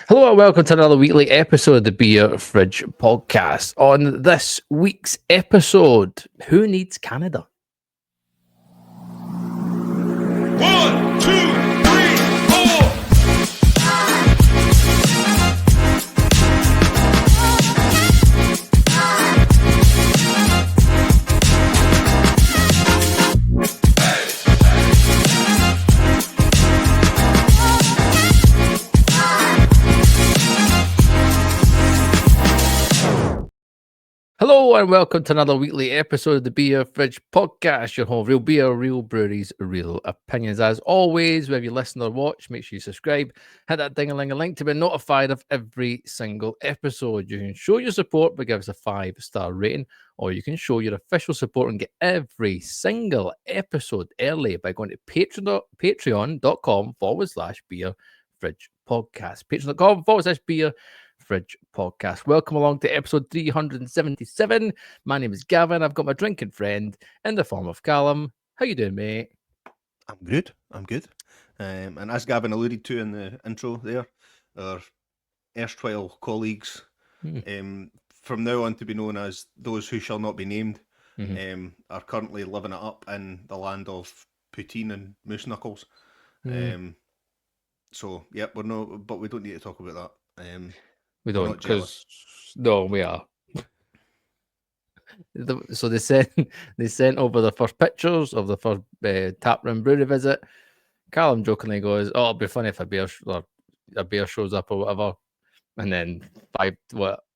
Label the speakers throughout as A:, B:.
A: Hello and welcome to another weekly episode of the Beer Fridge podcast. On this week's episode, who needs Canada?
B: 1, 2, 3, 4.
A: Hello and welcome to another weekly episode of the Beer Fridge podcast. Your home, real beer, real breweries, real opinions. As always, whether you listen or watch, make sure you subscribe, hit that ding-a-ling-a-link to be notified of every single episode. You can show your support by giving us a 5-star rating, or you can show your official support and get every single episode early by going to patreon.com/beer fridge podcast. Patreon.com/beer Fridge podcast. Welcome along to episode 377. My name is Gavin. I've got my drinking friend in the form of Callum. How you doing, mate?
C: I'm good. And as Gavin alluded to in the intro there, our erstwhile colleagues, from now on to be known as those who shall not be named, are currently living it up in the land of poutine and moose knuckles. So, yeah, but we don't need to talk about that.
A: We don't, because no, we are. So they sent over the first pictures of the first taproom brewery visit. Callum jokingly goes, "Oh, it'll be funny if a beer shows up or whatever." And then an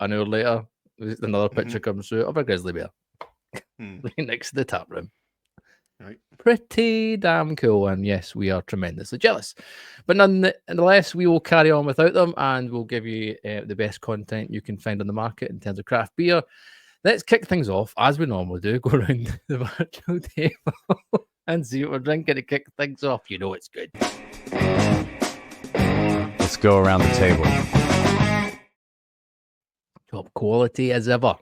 A: hour later, another picture comes through of a grizzly bear right next to the taproom.
C: Right.
A: Pretty damn cool, and yes, we are tremendously jealous. But nonetheless, we will carry on without them, and we'll give you the best content you can find on the market in terms of craft beer. Let's kick things off, as we normally do, go around the virtual table and see what we're drinking to kick things off. You know it's good.
D: Let's go around the table.
A: Top quality as ever.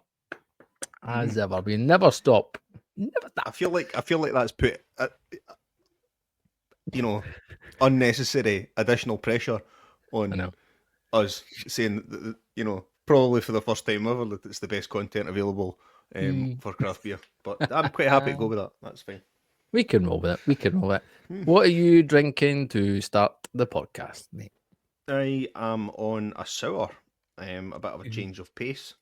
A: As ever. We never stop.
C: I feel like that's put, unnecessary additional pressure on us, saying that, probably for the first time ever, that it's the best content available for craft beer. But I'm quite happy to go with that. That's fine.
A: We can roll with it. What are you drinking to start the podcast, mate?
C: I am on a sour, a bit of a change of pace.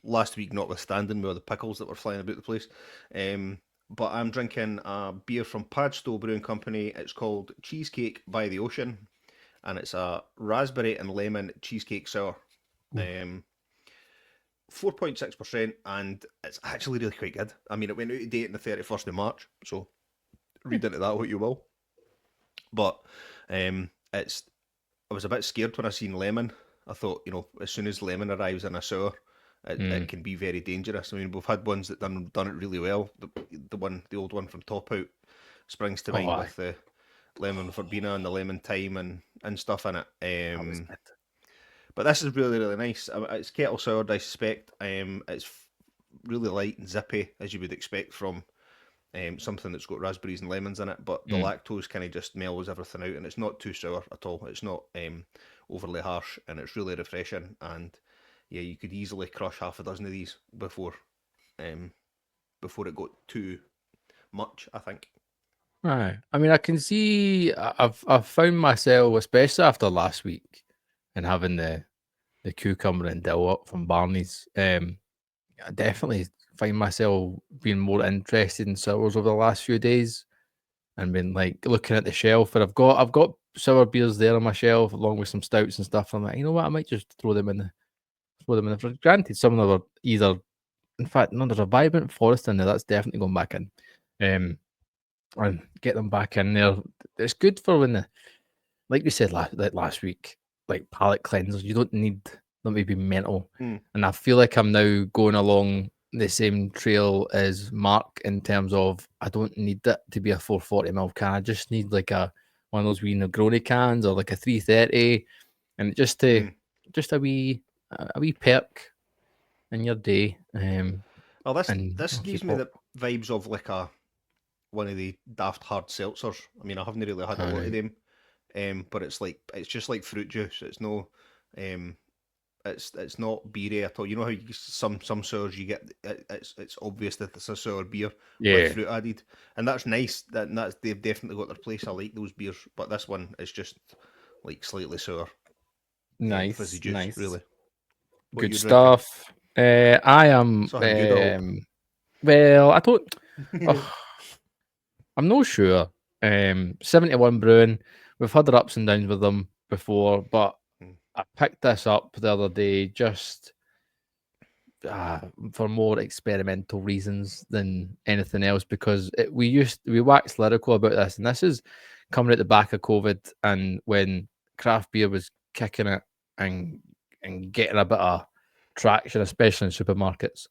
C: Last week, notwithstanding, with the pickles that were flying about the place. But I'm drinking a beer from Padstow Brewing Company. It's called Cheesecake by the Ocean, and it's a raspberry and lemon cheesecake sour. 4.6%, and it's actually really quite good. I mean, it went out of date on the 31st of March, so read into that what you will. But I was a bit scared when I seen lemon. I thought, as soon as lemon arrives in a sour, it can be very dangerous. I mean, we've had ones that done it really well. The old one from Top Out springs to mind with the lemon verbena and the lemon thyme and stuff in it. But this is really, really nice. It's kettle soured, I suspect. It's really light and zippy, as you would expect from something that's got raspberries and lemons in it. But the lactose kind of just mellows everything out, and it's not too sour at all. It's not overly harsh, and it's really refreshing. And yeah, you could easily crush half a dozen of these before it got too much, I think.
A: Right. I mean, I can see I've found myself, especially after last week, and having the cucumber and dill up from Barney's. I definitely find myself being more interested in sours over the last few days, and been like looking at the shelf. And I've got sour beers there on my shelf along with some stouts and stuff. I'm like, you know what, I might just throw them in the fridge. Granted, some of them are either, in fact, no, there's a Vibrant Forest in there. That's definitely going back in. And get them back in there. It's good for when like we said last week, like palate cleansers. You don't need them to be mental. And I feel like I'm now going along the same trail as Mark in terms of I don't need it to be a 440ml can. I just need like one of those wee Negroni cans or like a 330, and just a wee perk in your day.
C: Well, this gives me the vibes of like one of the daft hard seltzers. I mean, I haven't really had a lot of them. but it's just like fruit juice. It's no, it's not beery at all. You know how some sours you get, it's obvious that it's a sour beer with
A: Yeah,
C: fruit added, and that's nice. That's they've definitely got their place. I like those beers, but this one is just like slightly sour, fizzy
A: nice,
C: juice.
A: nice,
C: Really, what are
A: good
C: you drinking?
A: stuff. I am.
C: Something good, I hope.
A: Well, I don't. Oh, I'm not sure. 71 Brewing. We've had our ups and downs with them before, but
C: Hmm.
A: I picked this up the other day just for more experimental reasons than anything else because we waxed lyrical about this, and this is coming at the back of COVID and when craft beer was kicking it and getting a bit of traction, especially in supermarkets.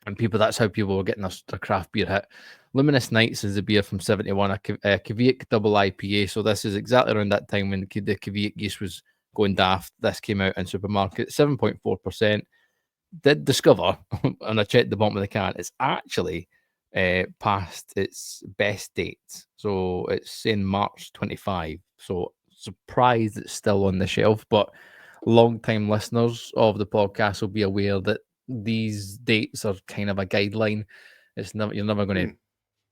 A: And people, that's how people were getting their craft beer hit. Luminous Nights is a beer from 71, a Kvyat double IPA. So this is exactly around that time when the Kvyat yeast was going daft. This came out in supermarkets, 7.4%. Did discover, and I checked the bottom of the can, it's actually past its best date. So it's saying March 25. So surprised it's still on the shelf, but long-time listeners of the podcast will be aware that these dates are kind of a guideline. It's never You're never going to
C: Hmm.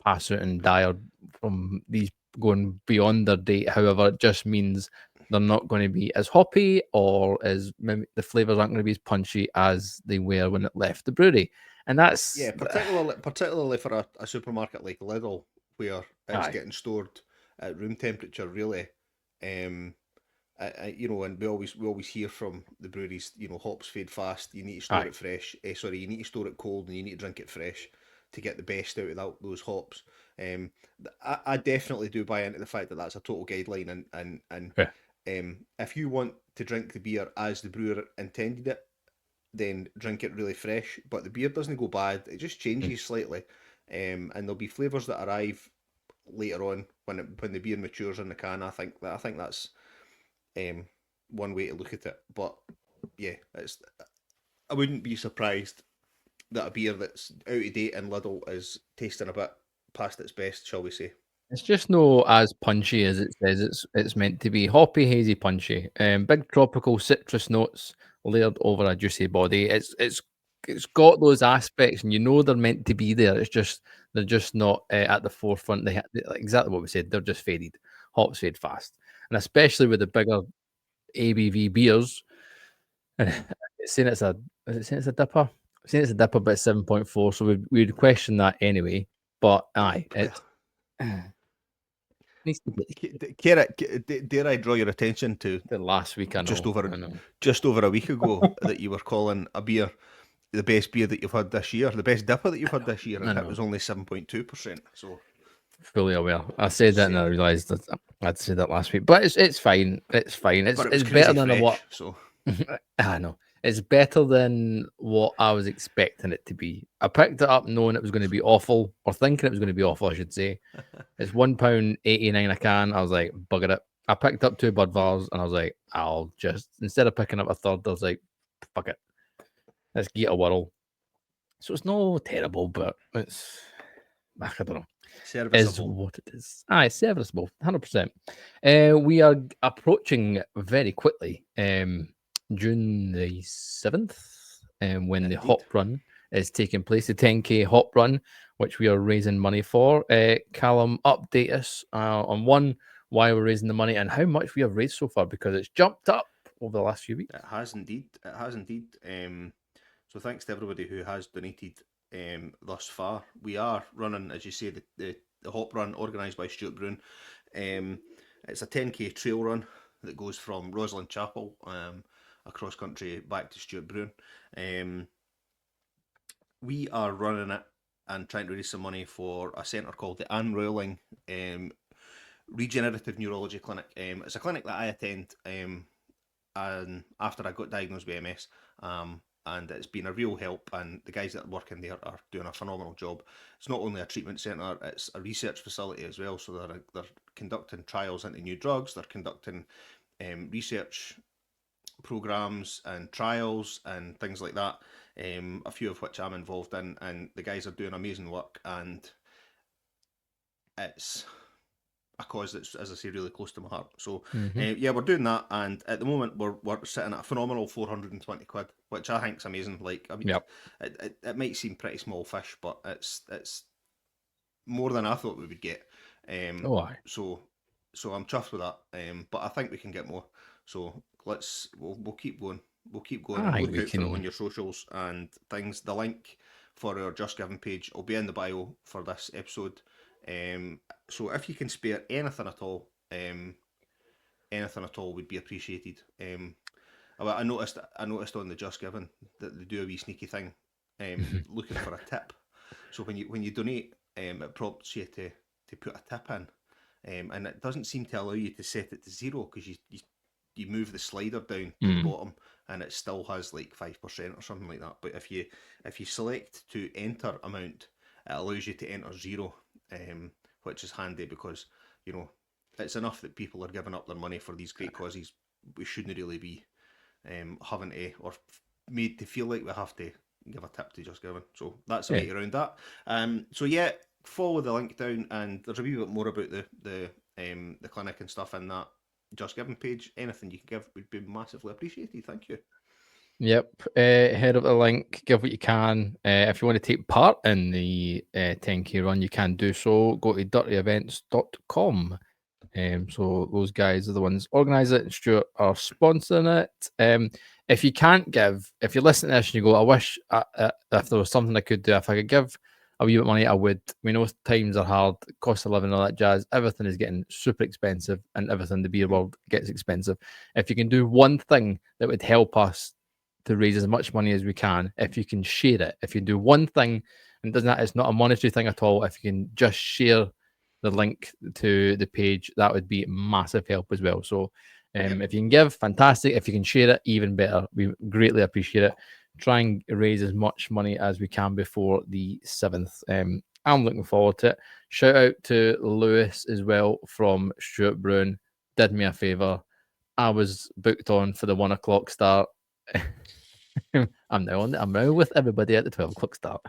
A: pass out and die or from these going beyond their date. However, it just means they're not going to be as hoppy or as the flavors aren't going to be as punchy as they were when it left the brewery. And that's
C: Yeah, particularly for a supermarket like Lidl, where it's
A: aye,
C: getting stored at room temperature. Really, um, and we always hear from the breweries, hops fade fast. You need to store
A: aye,
C: it fresh. Sorry, you need to store it cold, and you need to drink it fresh to get the best out of those hops. I definitely do buy into the fact that that's a total guideline, and
A: yeah,
C: if you want to drink the beer as the brewer intended it, then drink it really fresh. But the beer doesn't go bad; it just
A: mm.
C: changes slightly, and there'll be flavors that arrive later on when the beer matures in the can. I think that's um, one way to look at it. But yeah, I wouldn't be surprised that a beer that's out of date in Lidl is tasting a bit past its best, shall we say?
A: It's just no as punchy as it says it's meant to be. Hoppy, hazy, punchy. Big tropical citrus notes layered over a juicy body. It's got those aspects, and you know they're meant to be there. It's just they're just not at the forefront. Like exactly what we said. They're just faded. Hops fade fast, and especially with the bigger ABV beers. It's saying it's a is it saying it's a dipper? It's saying it's a dipper, but it's 7.4. So we'd question that anyway. But aye,
C: Yeah.
A: it's needs to be
C: Dare I draw your attention to
A: the last week. I
C: just
A: know,
C: over
A: I know.
C: just over a week ago that you were calling a beer the best beer that you've had this year, the best dipper that you've had this year,
A: I
C: and it
A: know.
C: was only 7.2%. So
A: Fully aware. I said
C: just
A: that and I
C: saying,
A: realised that I'd said that last week. But it's fine. It's fine.
C: but it was
A: It's better
C: crazy
A: than what
C: fresh. So
A: I know. It's better than what I was expecting it to be. I picked it up knowing it was going to be awful, or thinking it was going to be awful, I should say. It's £1.89 a can. I was like, bugger it. I picked up two Budvars and I was like, I'll just instead of picking up a third, I was like, fuck it. Let's get a whirl. So it's no terrible, but I don't know. Is
C: serviceable.
A: what it is. Aye, serviceable, 100%. We are approaching very quickly June the 7th, when the
C: Indeed.
A: hop run is taking place, the 10K hop run, which we are raising money for. Callum, update us on one, why we're raising the money and how much we have raised so far because it's jumped up over the last few weeks.
C: It has indeed. It has indeed. So thanks to everybody who has donated thus far. We are running, as you say, the hop run organised by Stuart Brewing. It's a 10k trail run that goes from Rosalind Chapel across country back to Stuart Brewing. We are running it and trying to raise some money for a centre called the Anne Rowling Regenerative Neurology Clinic. It's a clinic that I attend and after I got diagnosed with MS, and it's been a real help. And the guys that work in there are doing a phenomenal job. It's not only a treatment centre; it's a research facility as well. So they're conducting trials into new drugs. They're conducting research programs and trials and things like that. A few of which I'm involved in, and the guys are doing amazing work. And it's a cause that's, as I say, really close to my heart. So
A: Mhm.
C: yeah, we're doing that, and at the moment we're sitting at a phenomenal 420 quid, which I think's amazing. Like, I mean,
A: Yep.
C: it might seem pretty small fish, but it's more than I thought we would get.
A: Oh, aye.
C: So I'm chuffed with that. But I think we can get more. So we'll keep going. We'll keep going and
A: I think
C: look
A: we
C: out for it on
A: can.
C: your socials and things. The link for our Just Giving page will be in the bio for this episode. So if you can spare anything at all would be appreciated. I noticed on the Just Giving that they do a wee sneaky thing, looking for a tip. So when you donate, it prompts you to put a tip in, and it doesn't seem to allow you to set it to zero because you move the slider down to the
A: Mm.
C: bottom and it still has like 5% or something like that. But if you select to enter amount, it allows you to enter zero, which is handy because you know it's enough that people are giving up their money for these great causes. We shouldn't really be having to or made to feel like we have to give a tip to Just Giving. So that's the
A: Yeah.
C: way around that. So yeah, follow the link down, and there's a wee bit more about the clinic and stuff in that Just Giving page. Anything you can give would be massively appreciated. Thank you.
A: Yep. Head up the link, give what you can. If you want to take part in the 10K run, you can do so. Go to dirtyevents.com. So those guys are the ones organise it, and Stuart are sponsoring it. If you can't give, if you listen to this and you go, I wish if there was something I could do, if I could give a wee bit of money, I would. We know times are hard, cost of living, all that jazz. Everything is getting super expensive, and everything in the beer world gets expensive. If you can do one thing that would help us to raise as much money as we can, if you can share it, if you do one thing, and doesn't that, it's not a monetary thing at all. If you can just share the link to the page, that would be massive help as well. So
C: Yep.
A: if you can give, fantastic. If you can share it, even better. We greatly appreciate it. Try and raise as much money as we can before the 7th. I'm looking forward to it. Shout out to Lewis as well from Stuart Brown. Did me a favour. I was booked on for the 1 o'clock start. I'm now with everybody at the 12 o'clock start.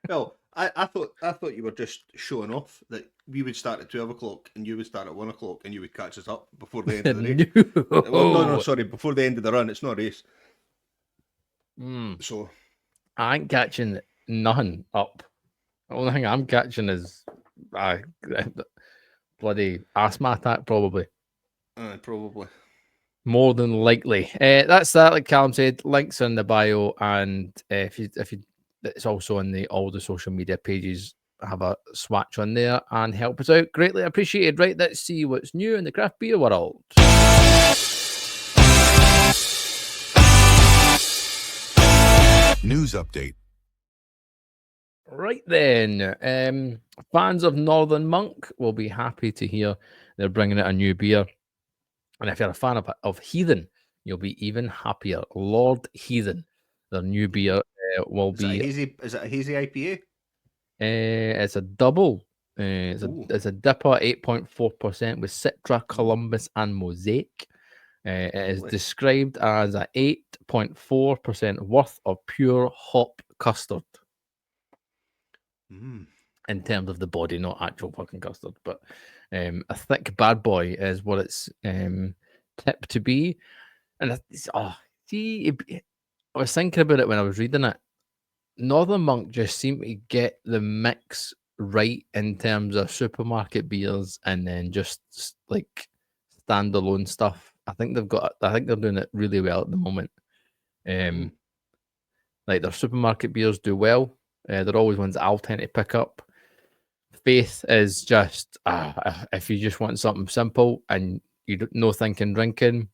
C: Well, I thought you were just showing off that we would start at 12 o'clock and you would start at 1 o'clock and you would catch us up before the end of the race. Well, no, sorry, before the end of the run. It's not a race. So
A: I ain't catching nothing up. The only thing I'm catching is bloody asthma attack, probably.
C: probably.
A: More than likely. That's that. Like Callum said, links in the bio, and if you, it's also on all the social media pages. Have a swatch on there and help us out. Greatly appreciated. Right, let's see what's new in the craft beer world.
B: News update.
A: Right then, fans of Northern Monk will be happy to hear they're bringing out a new beer. And if you're a fan of Heathen, you'll be even happier. Lord Heathen, their new beer will
C: Is it a
A: be.
C: hazy? Is it a hazy IPA?
A: It's a double.
C: Ooh.
A: It's a dipper, 8.4% with Citra, Columbus, and Mosaic. It is
C: Lovely.
A: described as a 8.4% worth of pure hop custard. In terms of the body, not actual fucking custard, but a thick bad boy is what it's tipped to be. And I was thinking about it when I was reading it. Northern Monk just seemed to get the mix right in terms of supermarket beers and then just like standalone stuff. I think they're doing it really well at the moment. Like their supermarket beers do well. They're always ones I'll tend to pick up. Faith is just if you just want something simple and you don't no thinking drinking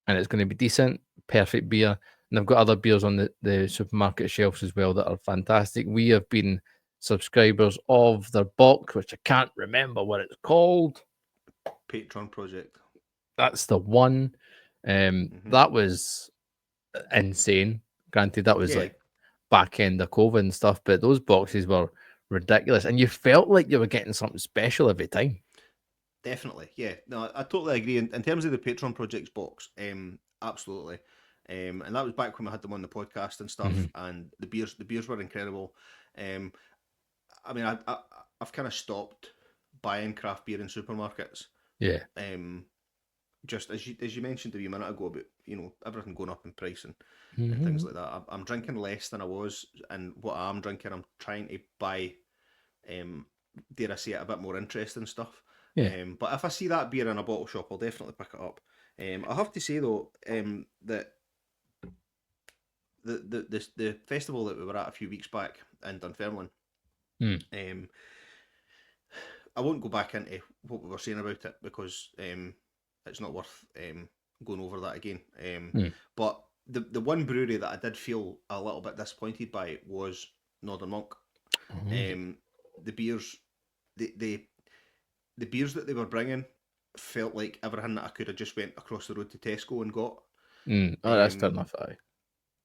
A: and it's going to be decent, perfect beer. And they've got other beers on the supermarket shelves as well that are fantastic. We have been subscribers of their box, which I can't remember what it's called.
C: Patreon project.
A: That's the one. That was insane. Granted, that was
C: Yeah.
A: like back end of COVID and stuff, but those boxes were ridiculous, and you felt like you were getting something special every time.
C: Definitely, yeah. No, I totally agree. In terms of the Patreon Projects box, absolutely. And that was back when we had them on the podcast and stuff. And the beers were incredible. I mean, I've kind of stopped buying craft beer in supermarkets.
A: Yeah.
C: Just as you mentioned a wee minute ago about everything going up in price and things like that. I'm drinking less than I was, and what I'm drinking, I'm trying to buy, dare I say it, a bit more interesting stuff.
A: Yeah.
C: But if I see that beer in a bottle shop, I'll definitely pick it up. I have to say though, that the festival that we were at a few weeks back in Dunfermline,
A: Mm.
C: I won't go back into what we were saying about it because it's not worth going over that again. But the one brewery that I did feel a little bit disappointed by was Northern Monk. The beers, the beers that they were bringing felt like everything that I could have just went across the road to Tesco and got.
A: Oh, that's fair enough. Aye.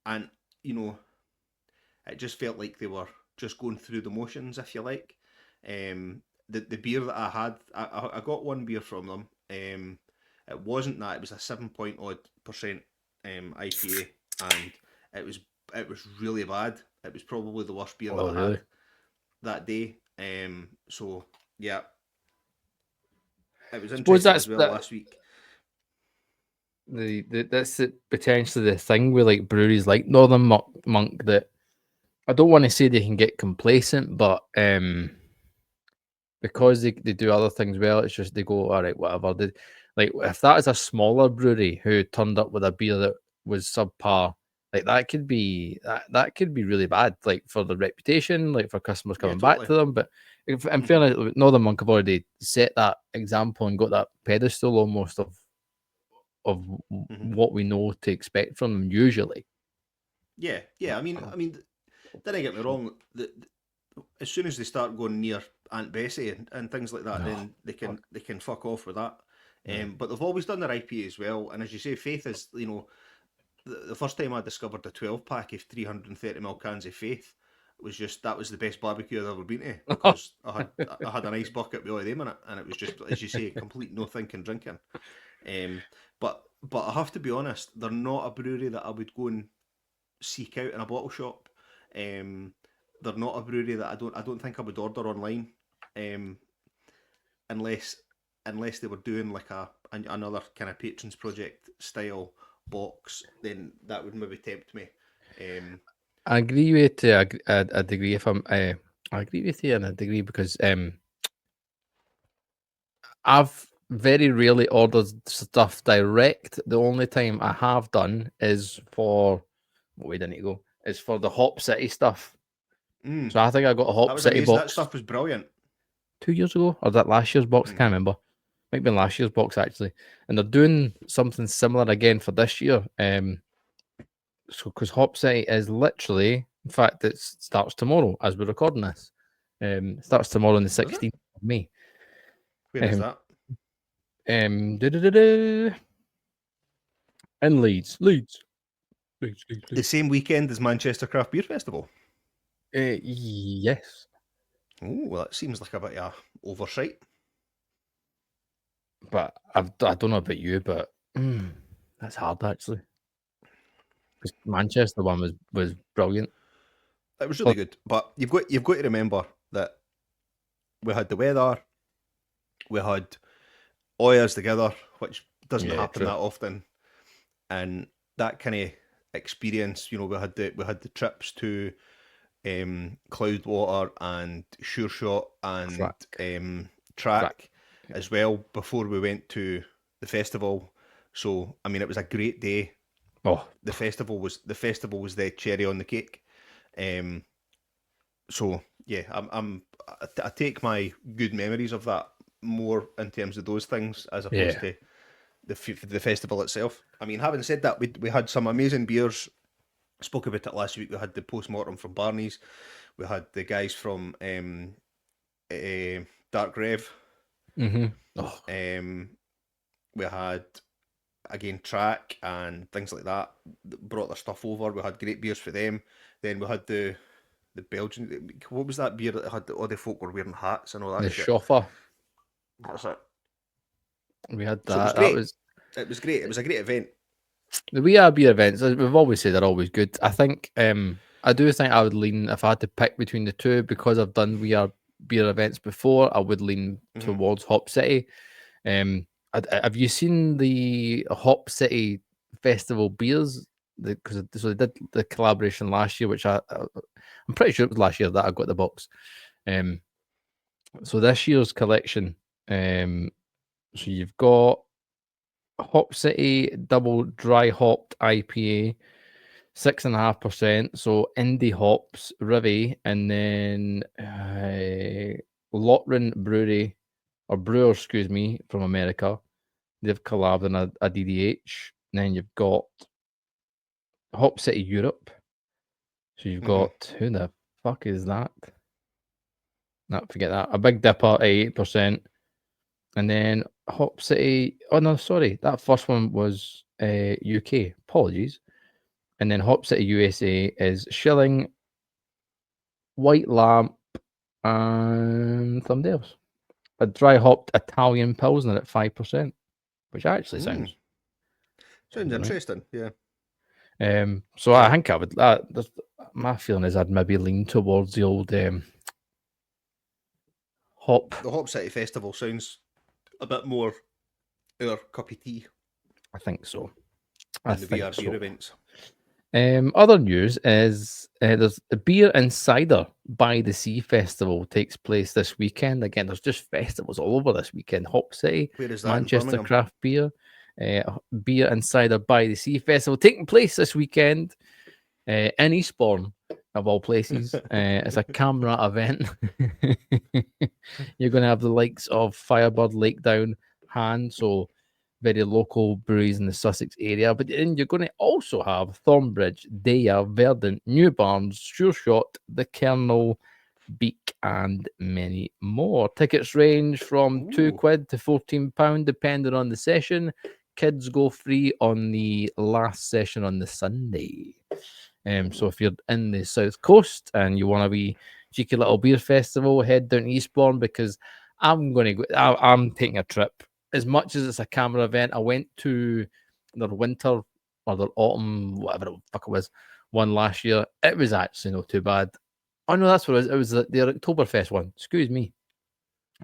C: And it just felt like they were just going through the motions, if you like. The beer that I had, I got one beer from them. It wasn't that; it was a 7% IPA, and it was really bad. It was probably the worst beer that I
A: really?
C: had that day. So yeah, it was
A: Suppose
C: interesting
A: that's
C: as well
A: that.
C: last week.
A: That's potentially the thing with like breweries like Northern Monk that I don't want to say they can get complacent, but because they do other things well, it's just they go, all right, whatever. Like if that is a smaller brewery who turned up with a beer that was subpar, like that could be really bad, like for the reputation, like for customers
C: Yeah,
A: coming back
C: totally.
A: to them. But in fairness, Northern Monk have already set that example and got that pedestal almost of what we know to expect from them usually.
C: Yeah. I mean, don't get me wrong. As soon as they start going near Aunt Bessie and things like that, then they can fuck off with that. But they've always done their IPA as well. And as you say, Faith is the first time I discovered a 12-pack of 330ml cans of Faith was that was the best barbecue I'd ever been to, because I had a nice bucket with all of them in it, and it was just, as you say, complete no thinking drinking. But I have to be honest, they're not a brewery that I would go and seek out in a bottle shop. They're not a brewery that I don't think I would order online, unless they were doing like another kind of patrons project style box. Then that would maybe tempt me.
A: I agree with you to a degree. I agree with you in a degree because I've very rarely ordered stuff direct. The only time I have done is for where didn't it go? Is for the Hop City stuff. So I think I got a
C: That
A: Hop
C: was
A: City
C: amazing. That
A: box
C: stuff was brilliant.
A: 2 years ago, or was that last year's box? I can't remember. Might be last year's box actually. And they're doing something similar again for this year. So because Hop City is literally, in fact, it starts tomorrow as we're recording this. Starts tomorrow on the 16th of May.
C: Where is that?
A: In Leeds.
C: The same weekend as Manchester Craft Beer Festival.
A: Yes,
C: Oh, well, that seems like a bit of oversight.
A: but I don't know about you, but that's hard actually. Because Manchester one was brilliant.
C: It was really good, but you've got to remember that we had the weather, we had Oyers together, which doesn't happen that often, and that kind of experience. We had the trips to Cloudwater and Sure Shot and Track as well before we went to the festival. So I mean, it was a great day.
A: Oh,
C: the festival was the cherry on the cake. So yeah, I take my good memories of that more in terms of those things as opposed to the festival itself. I mean, having said that, we had some amazing beers. Spoke about it last week. We had the Postmortem from Barney's. We had the guys from Dark Rev. We had again Track and things like that brought their stuff over. We had great beers for them. Then we had the Belgian. What was that beer that had all the folk were wearing hats and all that?
A: The
C: shit?
A: Schoffer.
C: That's it.
A: We had that.
C: So it was great. It was great. It was a great event.
A: The wee beer events, as we've always said, are always good. I think I do think I would lean if I had to pick between the two, because I've done beer events before, I would lean
C: Mhm.
A: towards Hop City. Have you seen the Hop City Festival beers? Because so they did the collaboration last year, which I'm pretty sure it was last year that I got the box. So this year's collection, so you've got Hop City double dry hopped IPA, 6.5%. So indie hops, Rivy, and then Lotrin Brewery or Brewer, excuse me, from America. They've collabed on a DDH. And then you've got Hop City Europe. So you've got who the fuck is that? No, forget that. A Big Dipper at 8%. And then Hop City. Oh no, sorry. That first one was UK. Apologies. And then Hop City USA is Shilling, White Lamp, and something else. A dry hopped Italian Pilsner at 5%, which actually sounds
C: Sounds
A: all right.
C: interesting. Yeah.
A: So I think I would. My feeling is I'd maybe lean towards the old hop.
C: The Hop City Festival sounds a bit more our cup of tea
A: I think so.
C: than the VR beer events.
A: Other news is there's a Beer and Cider by the Sea Festival takes place this weekend. Again, there's just festivals all over this weekend. Hop City,
C: Where is that? In
A: Manchester
C: Birmingham?
A: Craft Beer, Beer and Cider by the Sea Festival taking place this weekend in Eastbourne, of all places. It's a camera event. You're going to have the likes of Firebird, Lakedown, Han, so very local breweries in the Sussex area. But then you're going to also have Thornbridge, Daya, Verdant, New Barnes, Sure Shot, The Kernel, Beak, and many more. Tickets range from £2 to £14, depending on the session. Kids go free on the last session on the Sunday. So if you're in the South Coast and you want to be cheeky little beer festival, head down to Eastbourne because I'm going to go. I'm taking a trip. As much as it's a camera event, I went to their winter or their autumn, whatever the fuck it was, one last year. It was actually not too bad. Oh no, that's what it was. It was the Oktoberfest one. Excuse me.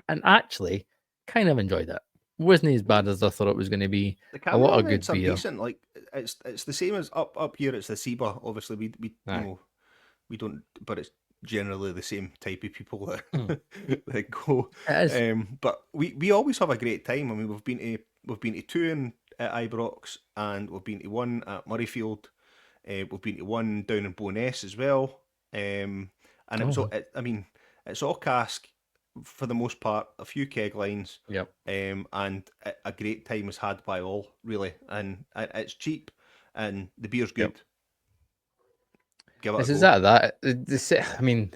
A: And actually, kind of enjoyed it. Wasn't as bad as I thought it was going to be.
C: The
A: A
C: camera
A: lot of good
C: events are
A: beer.
C: decent. Like it's the same as up here. It's the SEBA. Obviously, we
A: Aye.
C: you know we don't, but it's generally the same type of people that
A: Mm.
C: that go.
A: It is.
C: But we always have a great time. I mean, we've been to two at Ibrox, and we've been to one at Murrayfield. We've been to one down in Bo'ness as well. And it was
A: Oh,
C: all, I mean, it's all cask for the most part. A few keg lines.
A: Yep.
C: And a great time is had by all, really, and it's cheap, and the beer's good. Give it
A: It's
C: a go.
A: exactly that. I mean,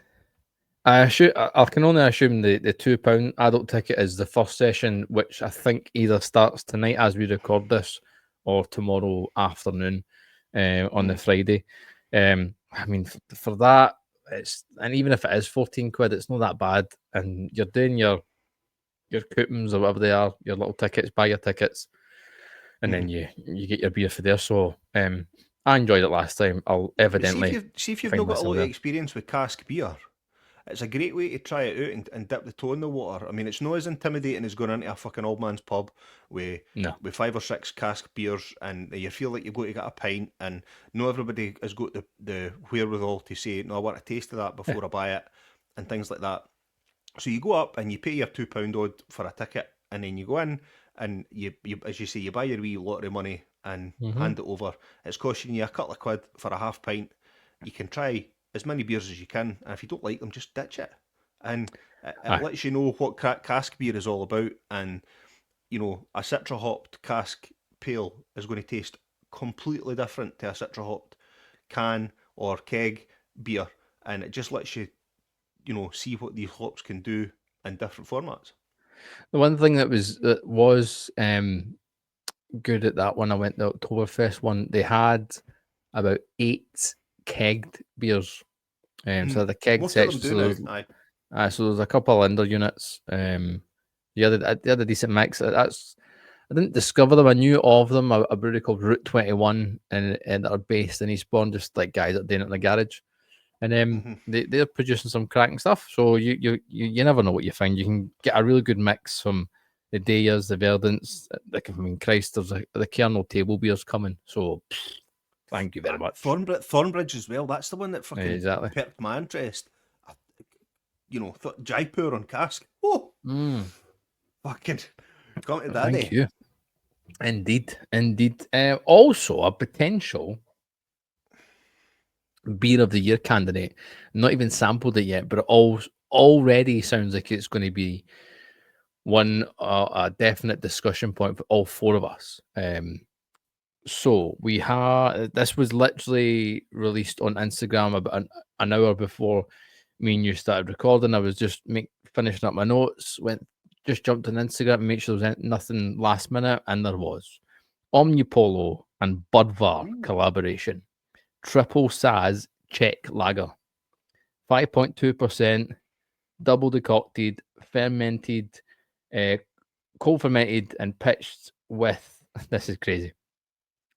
A: I can only assume the £2 adult ticket is the first session, which I think either starts tonight as we record this, or tomorrow afternoon, on the Friday. I mean, for that, and even if it is £14, it's not that bad, and you're doing your coupons or whatever they are, your little tickets, buy your tickets, and then you get your beer for there. So I enjoyed it last time. I'll evidently
C: See if you've
A: find
C: not got a
A: myself
C: lot
A: there.
C: of experience with cask beer. It's a great way to try it out and dip the toe in the water. I mean, it's not as intimidating as going into a fucking old man's pub with
A: No.
C: 5 or 6 cask beers, and you feel like you've got to get a pint, and not everybody has got the wherewithal to say, no, I want a taste of that before I buy it, and things like that. So you go up and you pay your £2 odd for a ticket, and then you go in and you as you say, you buy your wee lottery money and hand it over. It's costing you a couple of quid for a half pint. You can try as many beers as you can, and if you don't like them, just ditch it. And it lets you know what cask beer is all about. And you know, a citra hopped cask pale is going to taste completely different to a citra hopped can or keg beer, and it just lets you, you know, see what these hops can do in different formats.
A: The one thing that was good at that one, I went to the Oktoberfest one, they had about 8 kegged beers. So the keg
C: Most of them
A: section,
C: do now. Aye.
A: so there's a couple of Linder units. They had a decent mix. I didn't discover them. I knew of them. A brewery called Route 21, and that are based in Eastbourne, just like guys that are doing it in the garage. and
C: Mm-hmm.
A: they're producing some cracking stuff. So you never know what you find. You can get a really good mix from the Dayers, the Verdants. Like, I mean, Christ, the Kernel table beers coming. So thank you very much.
C: Thornbridge as well. That's the one that fucking
A: Exactly.
C: perked my interest. Jaipur on cask. Oh, fucking come to daddy.
A: Thank you. Indeed, indeed. Also, a potential beer of the year candidate. Not even sampled it yet, but it already sounds like it's going to be one a definite discussion point for all four of us. So we have this was literally released on Instagram about an hour before me and you started recording. I was just finishing up my notes, just jumped on Instagram and make sure there was nothing last minute, and there was Omnipolo and Budvar collaboration, triple Saz Czech lager, 5.2%, double decocted, fermented, cold fermented, and pitched with this is crazy.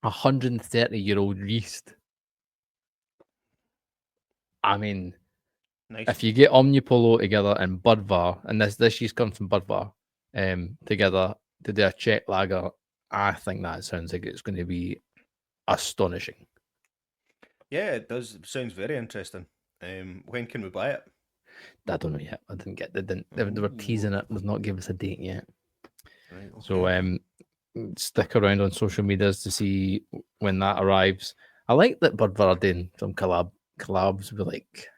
A: 130-year-old yeast. I mean,
C: Nice.
A: if you get Omnipolo together and Budvar, and this yeast comes from Budvar, together to do a Czech lager, I think that sounds like it's going to be astonishing.
C: Yeah, it does. It sounds very interesting. When can we buy it?
A: I don't know yet. I didn't get. They were teasing it. They've not given us a date yet.
C: Right. Okay.
A: So stick around on social medias to see when that arrives. I like that Budvar are doing some collabs with like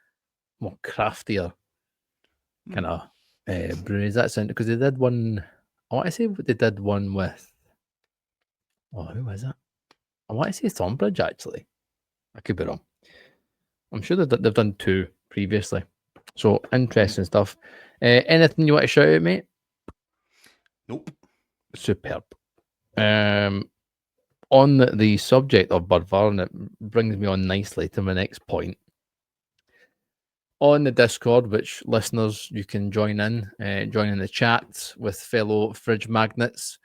A: more craftier kind of breweries. That sound because they did one. I want to say they did one with. Oh, who was it? I want to say Thornbridge actually. I could be wrong. I'm sure they've done two previously. So interesting stuff. Anything you want to shout out, mate?
C: Nope.
A: Superb. On the subject of Budvar, and it brings me on nicely to my next point. On the Discord, which listeners you can join in the chat with fellow fridge magnets,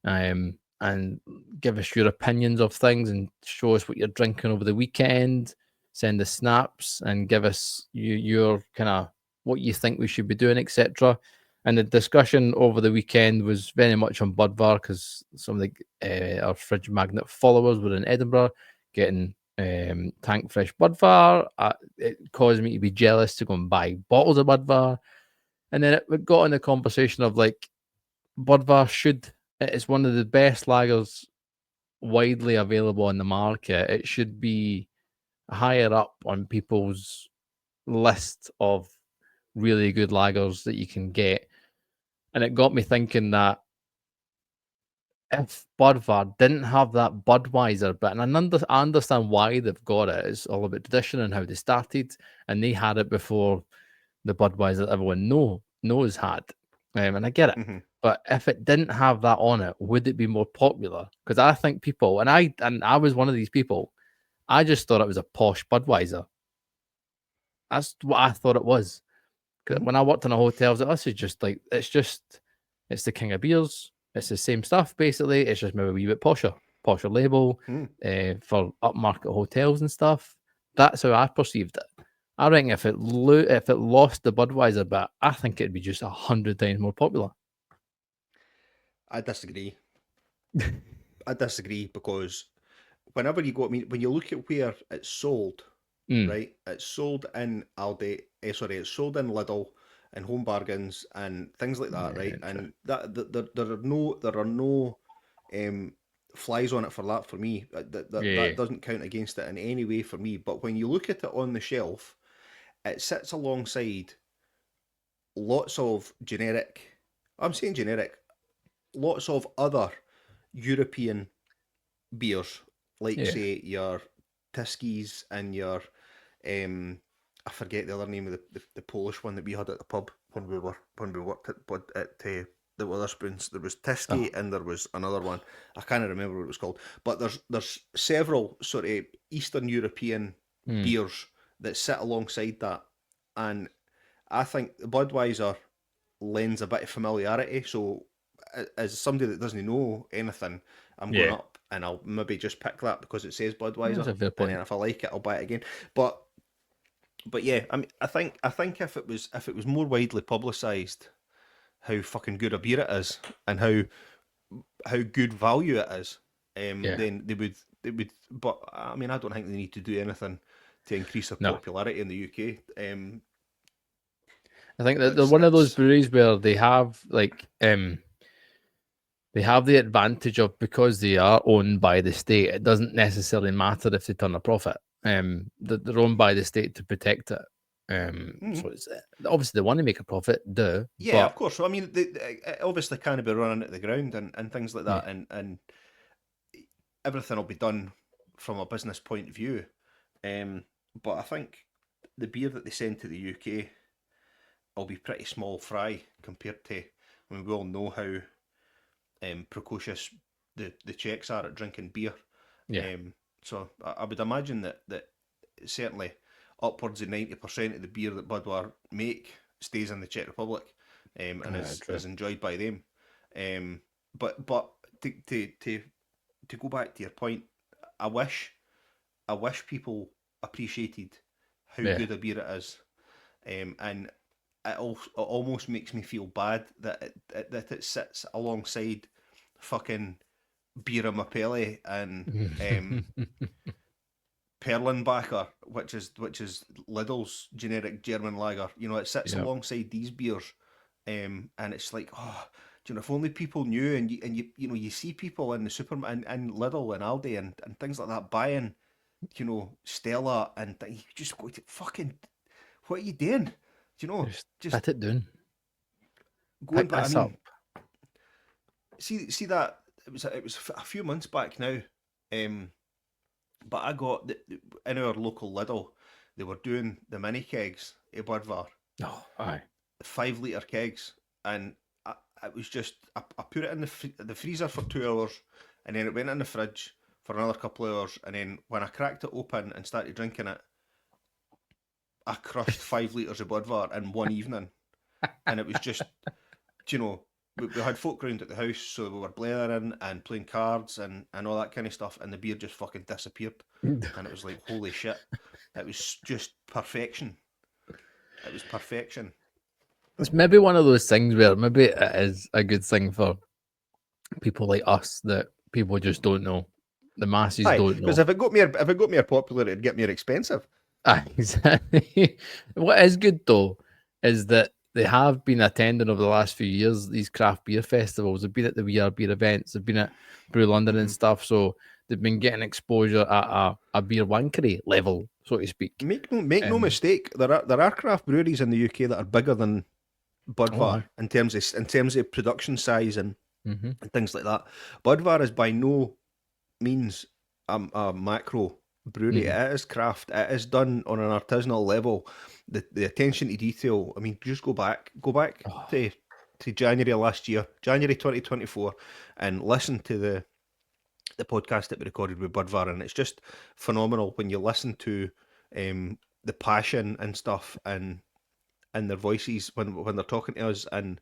A: and give us your opinions of things and show us what you're drinking over the weekend. Send us snaps and give us your kind of what you think we should be doing, etc. And the discussion over the weekend was very much on Budvar because some of our fridge magnet followers were in Edinburgh getting tank fresh Budvar. It caused me to be jealous to go and buy bottles of Budvar. And then it got in the conversation of like, Budvar it's one of the best lagers widely available on the market. It should be higher up on people's list of really good lagers that you can get. And it got me thinking that if Budvar didn't have that Budweiser bit, and I understand why they've got it, it's all about tradition and how they started, and they had it before the Budweiser that everyone knows had. And I get it.
C: Mm-hmm.
A: But if it didn't have that on it, would it be more popular? Because I think people, and I was one of these people, I just thought it was a posh Budweiser. That's what I thought it was.
C: Mhm.
A: When I worked in a hotel, I was like, this is just like, it's the king of beers. It's the same stuff, basically. It's just maybe a wee bit posher label for upmarket hotels and stuff. That's how I perceived it. I reckon if it lost the Budweiser bit, I think it'd be just 100 times more popular.
C: I disagree. I disagree because whenever you go, when you look at where it's sold, right? It's sold in Aldi. It's sold in Lidl and Home Bargains and things like that, right? And there are no flies on it for that for me. That doesn't count against it in any way for me. But when you look at it on the shelf, it sits alongside lots of generic. I'm saying generic. Lots of other European beers, like say your Tiskies and your I forget the other name of the Polish one that we had at the pub when we worked at the Witherspoons. There was Tiski and there was another one. I can't remember what it was called. But there's several sort of Eastern European beers that sit alongside that, and I think the Budweiser lends a bit of familiarity. So as somebody that doesn't know anything, I'm going up and I'll maybe just pick that because it says Budweiser.
A: That's a fair point.
C: And then if I like it, I'll buy it again. But But yeah, I mean, I think if it was more widely publicised how fucking good a beer it is and how good value it is,
A: Yeah.
C: then they would. But I mean, I don't think they need to do anything to increase their
A: No.
C: popularity in the UK.
A: I think that they're one of those breweries where they have they have the advantage of, because they are owned by the state, it doesn't necessarily matter if they turn a profit. They're owned by the state to protect it. So it's obviously they want to make a profit,
C: Yeah,
A: but
C: of course. So, I mean, it obviously can't be running at the ground and things like that,
A: yeah,
C: and everything will be done from a business point of view. But I think the beer that they send to the UK will be pretty small fry compared to. I mean, we all know how precocious the Czechs are at drinking beer.
A: yeah,
C: So I would imagine that certainly upwards of 90% of the beer that Budweiser make stays in the Czech Republic, and
A: true.
C: is enjoyed by them. But to go back to your point, I wish people appreciated how
A: Yeah.
C: good a beer it is, and it almost makes me feel bad that it sits alongside fucking Beer Mapelli and Perlenbacher, which is Lidl's generic German lager. You know, it sits
A: Yeah.
C: alongside these beers, and it's like, oh, do you know, if only people knew, and you know, you see people in the supermarket and Lidl and Aldi and things like that buying, you know, Stella, and you just go to fucking, what are you doing? Do you know,
A: Just
C: just
A: put it down.
C: going
A: Pick
C: back. I
A: this
C: mean,
A: up.
C: see that it was a few months back now, but I got in our local Lidl, they were doing the mini kegs at Budvar,
A: Oh, aye.
C: 5 litre kegs, and it was just I put it in the freezer for 2 hours, and then it went in the fridge for another couple of hours, and then when I cracked it open and started drinking it, I crushed 5 litres of Budvar in one evening, and it was just, you know, we had folk round at the house, so we were blaring and playing cards and all that kind of stuff, and the beer just fucking disappeared, and it was like, holy shit, it was just perfection. It was perfection.
A: It's maybe one of those things where maybe it is a good thing for people like us that people just don't know. The masses
C: Aye,
A: don't
C: because
A: know.
C: if it got more popular, it'd get more expensive.
A: Aye, exactly. What is good though is that they have been attending over the last few years these craft beer festivals. They've been at the We Are Beer events. They've been at Brew London and stuff. So they've been getting exposure at a beer wankery level, so to speak.
C: Make no mistake, there are craft breweries in the UK that are bigger than
A: Oh,
C: Budvar
A: aye.
C: in terms of production size and
A: Mm-hmm.
C: things like that. Budvar is by no means a macro brewery.
A: Mm-hmm.
C: It is craft. It is done on an artisanal level. The attention to detail. I mean, just go back to January last year, January 2024, and listen to the podcast that we recorded with Budvar, and it's just phenomenal when you listen to the passion and stuff and their voices when they're talking to us, and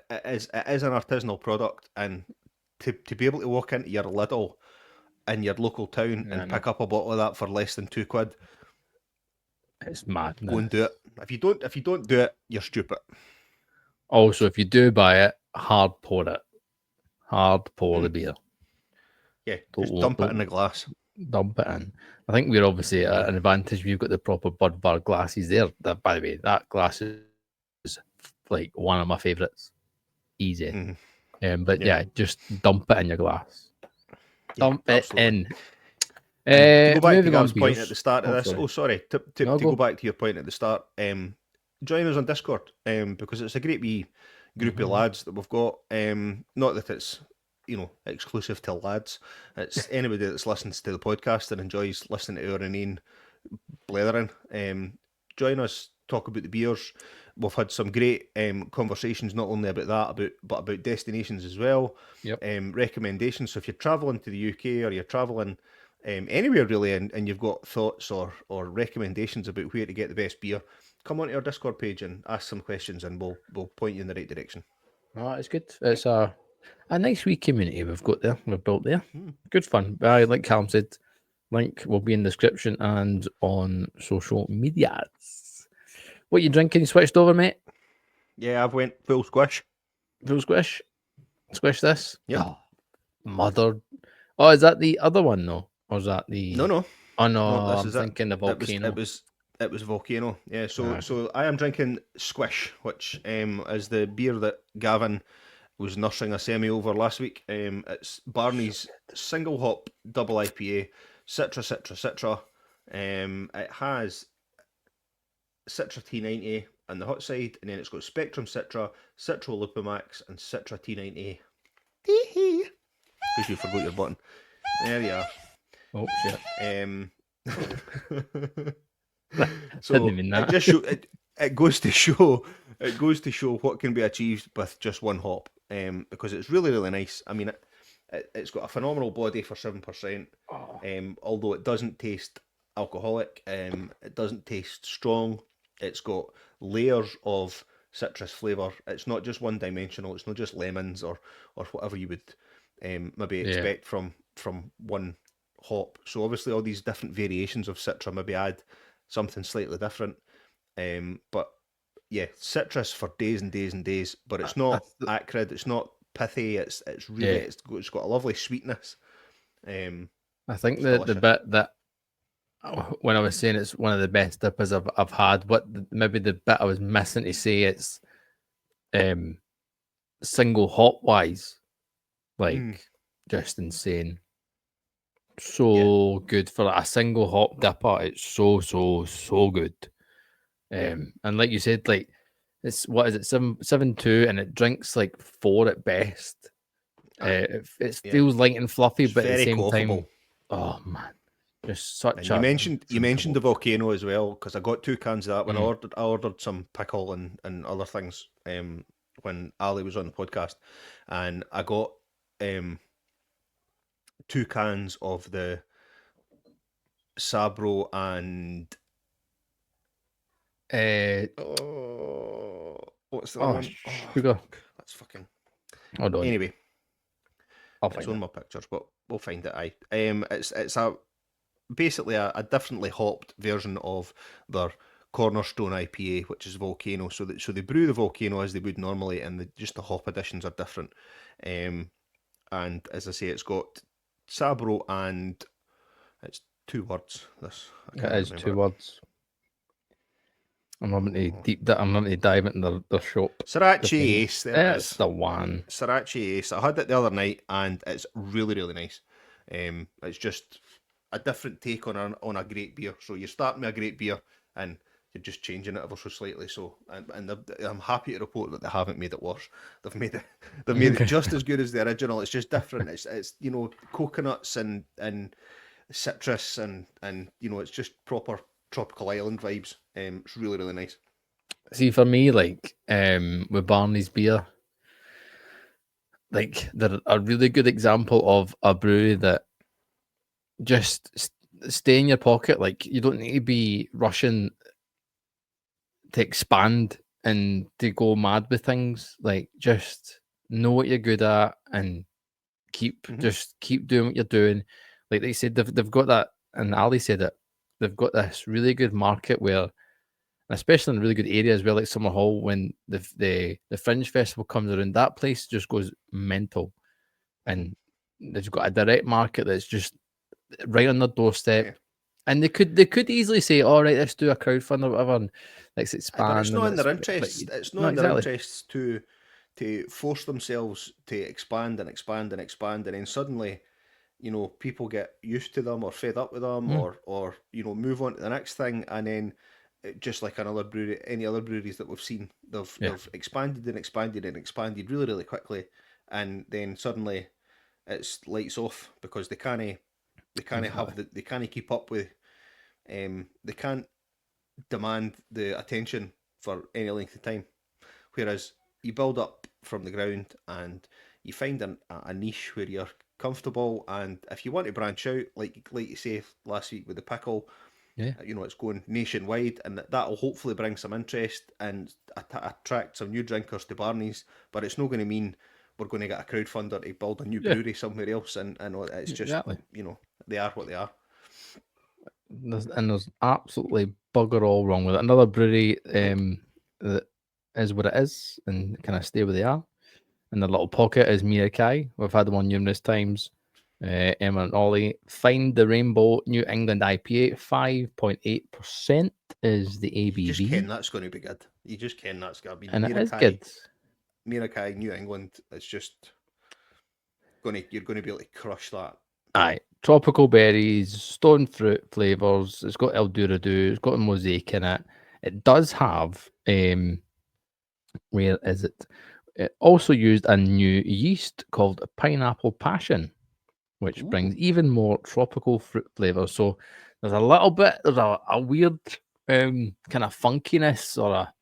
C: it is an artisanal product, and to be able to walk into your Lidl in your local town
A: Yeah, I
C: and
A: know.
C: pick up a bottle of that for less than £2,
A: It's
C: go
A: madness.
C: and do it. If you don't do it, you're stupid.
A: Also, if you do buy it, hard pour it. Hard pour the beer.
C: Yeah, just dump it in the glass.
A: Dump it in. I think we're obviously at an advantage. We've got the proper Budvar glasses there. That, by the way, that glass is like one of my favourites. Easy. But yeah, just dump it in your glass. Dump it in.
C: And to go back to
A: Moving on,
C: Gav's point
A: beers.
C: at the start of this,
A: Sorry.
C: sorry, to
A: No,
C: go
A: go.
C: back to your point at the start, join us on Discord, because it's a great wee group of lads that we've got. Not that it's, you know, exclusive to lads. It's anybody that's listens to the podcast and enjoys listening to our inane blethering. Join us, talk about the beers. We've had some great conversations, not only about that, but about destinations as well.
A: Yep.
C: Recommendations. So if you're travelling to the UK or you're travelling anywhere really, and you've got thoughts or recommendations about where to get the best beer, come onto our Discord page and ask some questions, and we'll point you in the right direction.
A: Oh, it's good. It's a nice wee community we've got there. We've built there. Good fun. Like Callum said, Link will be in the description and on social medias. What you drinking? You switched over, mate?
C: Yeah, I've went full squish.
A: Full squish? Squish this?
C: Yep.
A: Oh, mother. Oh, is that the other one, though? Or is that the...
C: No.
A: Oh, no,
C: No, this
A: I'm
C: is it.
A: thinking the volcano.
C: It was volcano. Yeah. So
A: Ah.
C: so I am drinking squish, which is the beer that Gavin was nursing a semi over last week. It's Barney's single hop double IPA, Citra. It has Citra T90 on the hot side, and then it's got Spectrum Citra, Citro Lupomax, and Citra T90. Because you forgot your button. There you are.
A: Oh, shit.
C: So
A: Didn't mean that.
C: it goes to show what can be achieved with just one hop. Because it's really, really nice. I mean, it's got a phenomenal body for 7%. Although it doesn't taste alcoholic, it doesn't taste strong. It's got layers of citrus flavour. It's not just one dimensional. It's not just lemons or whatever you would maybe expect from one hop. So obviously all these different variations of Citra maybe add something slightly different. But yeah, citrus for days and days and days. But it's not acrid. It's not pithy. It's really it's got a lovely sweetness.
A: I think the bit that when I was saying it's one of the best dippers I've had, maybe the bit I was missing to say it's single hop wise, like just insane. So good for a single hop dipper. It's so good. And like you said, like it's what is it 7.2, and it drinks like 4 at best. It feels light and fluffy,
C: It's
A: but at the
C: very
A: same
C: quaffable.
A: time, oh man, just such
C: And you mentioned the volcano as well, because I got 2 cans of that when I ordered some pickle and other things when Ali was on the podcast, and I got 2 cans of the Sabro and what's the other one?
A: Sugar.
C: That's fucking.
A: Hold on.
C: Anyway,
A: I'll
C: it's
A: find
C: on my pictures, but we'll find it. It's basically a differently hopped version of their Cornerstone IPA, which is Volcano. So they brew the Volcano as they would normally, and just the hop additions are different. And as I say, it's got Sabro and it's 2 words. This
A: It is 2 words. I'm having to dive into their shop.
C: Sriracha Ace. There it is.
A: That's the one.
C: Sriracha Ace. I had it the other night, and it's really, really nice. It's just a different take on a great beer. So you're starting with a great beer, and you're just changing it ever so slightly. So, and I'm happy to report that they haven't made it worse. They've made it just as good as the original. It's just different. It's coconuts and citrus and it's just proper tropical island vibes. It's really, really nice.
A: See, for me, like with Barney's beer, like they're a really good example of a brewery that just stay in your pocket. Like you don't need to be rushing to expand and to go mad with things. Like just know what you're good at and keep doing what you're doing. Like they said, they've got that, and Ali said it. They've got this really good market where, especially in a really good area as well, like Summer Hall, when the Fringe Festival comes around, that place just goes mental, and they've got a direct market that's just right on their doorstep. Yeah. And they could easily say, "All right, let's do a crowdfund or whatever, and let's expand."
C: But it's not in their interest. It's not in their interests to force themselves to expand, and then suddenly, people get used to them or fed up with them, or move on to the next thing, and then just like another brewery, any other breweries that we've seen, they've expanded really, really quickly, and then suddenly it's lights off because they can't keep up with, they can't demand the attention for any length of time. Whereas you build up from the ground and you find a niche where you're comfortable, and if you want to branch out, like you say last week with the pickle, it's going nationwide, and that'll hopefully bring some interest and attract some new drinkers to Barney's. But it's not going to mean we're going to get a crowdfunder to build a new brewery somewhere else, and it's just they are what they are.
A: there's absolutely bugger all wrong with it. Another brewery that is what it is and kind of stay where they are. In their little pocket is Mirakai. We've had them on numerous times. Emma and Ollie. Find the Rainbow New England IPA. 5.8% is the
C: You just ken
A: ABV.
C: that's going to be good. You just ken that's going to be.
A: And it is good.
C: Mirakai, New England. It's just you're going to be able to crush that.
A: Aye. Tropical berries, stone fruit flavours. It's got El Durado. It's got a mosaic in it. It does have where is it? It also used a new yeast called Pineapple Passion, which brings even more tropical fruit flavor. So there's a little bit, there's a weird kind of funkiness or a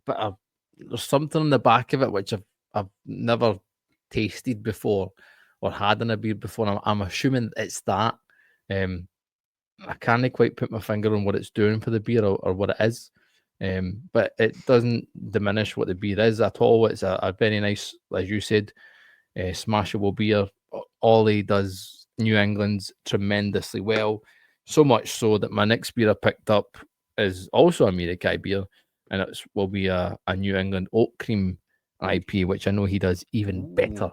A: bit of, there's something on the back of it which I've never tasted before or had in a beer before. I'm assuming it's that. I can't quite put my finger on what it's doing for the beer or what it is. But it doesn't diminish what the beer is at all. It's a very nice, as you said, smashable beer. Ollie does New England's tremendously well, so much so that my next beer I picked up is also a Mirakai beer, and it will be a New England oat cream IPA, which I know he does even better.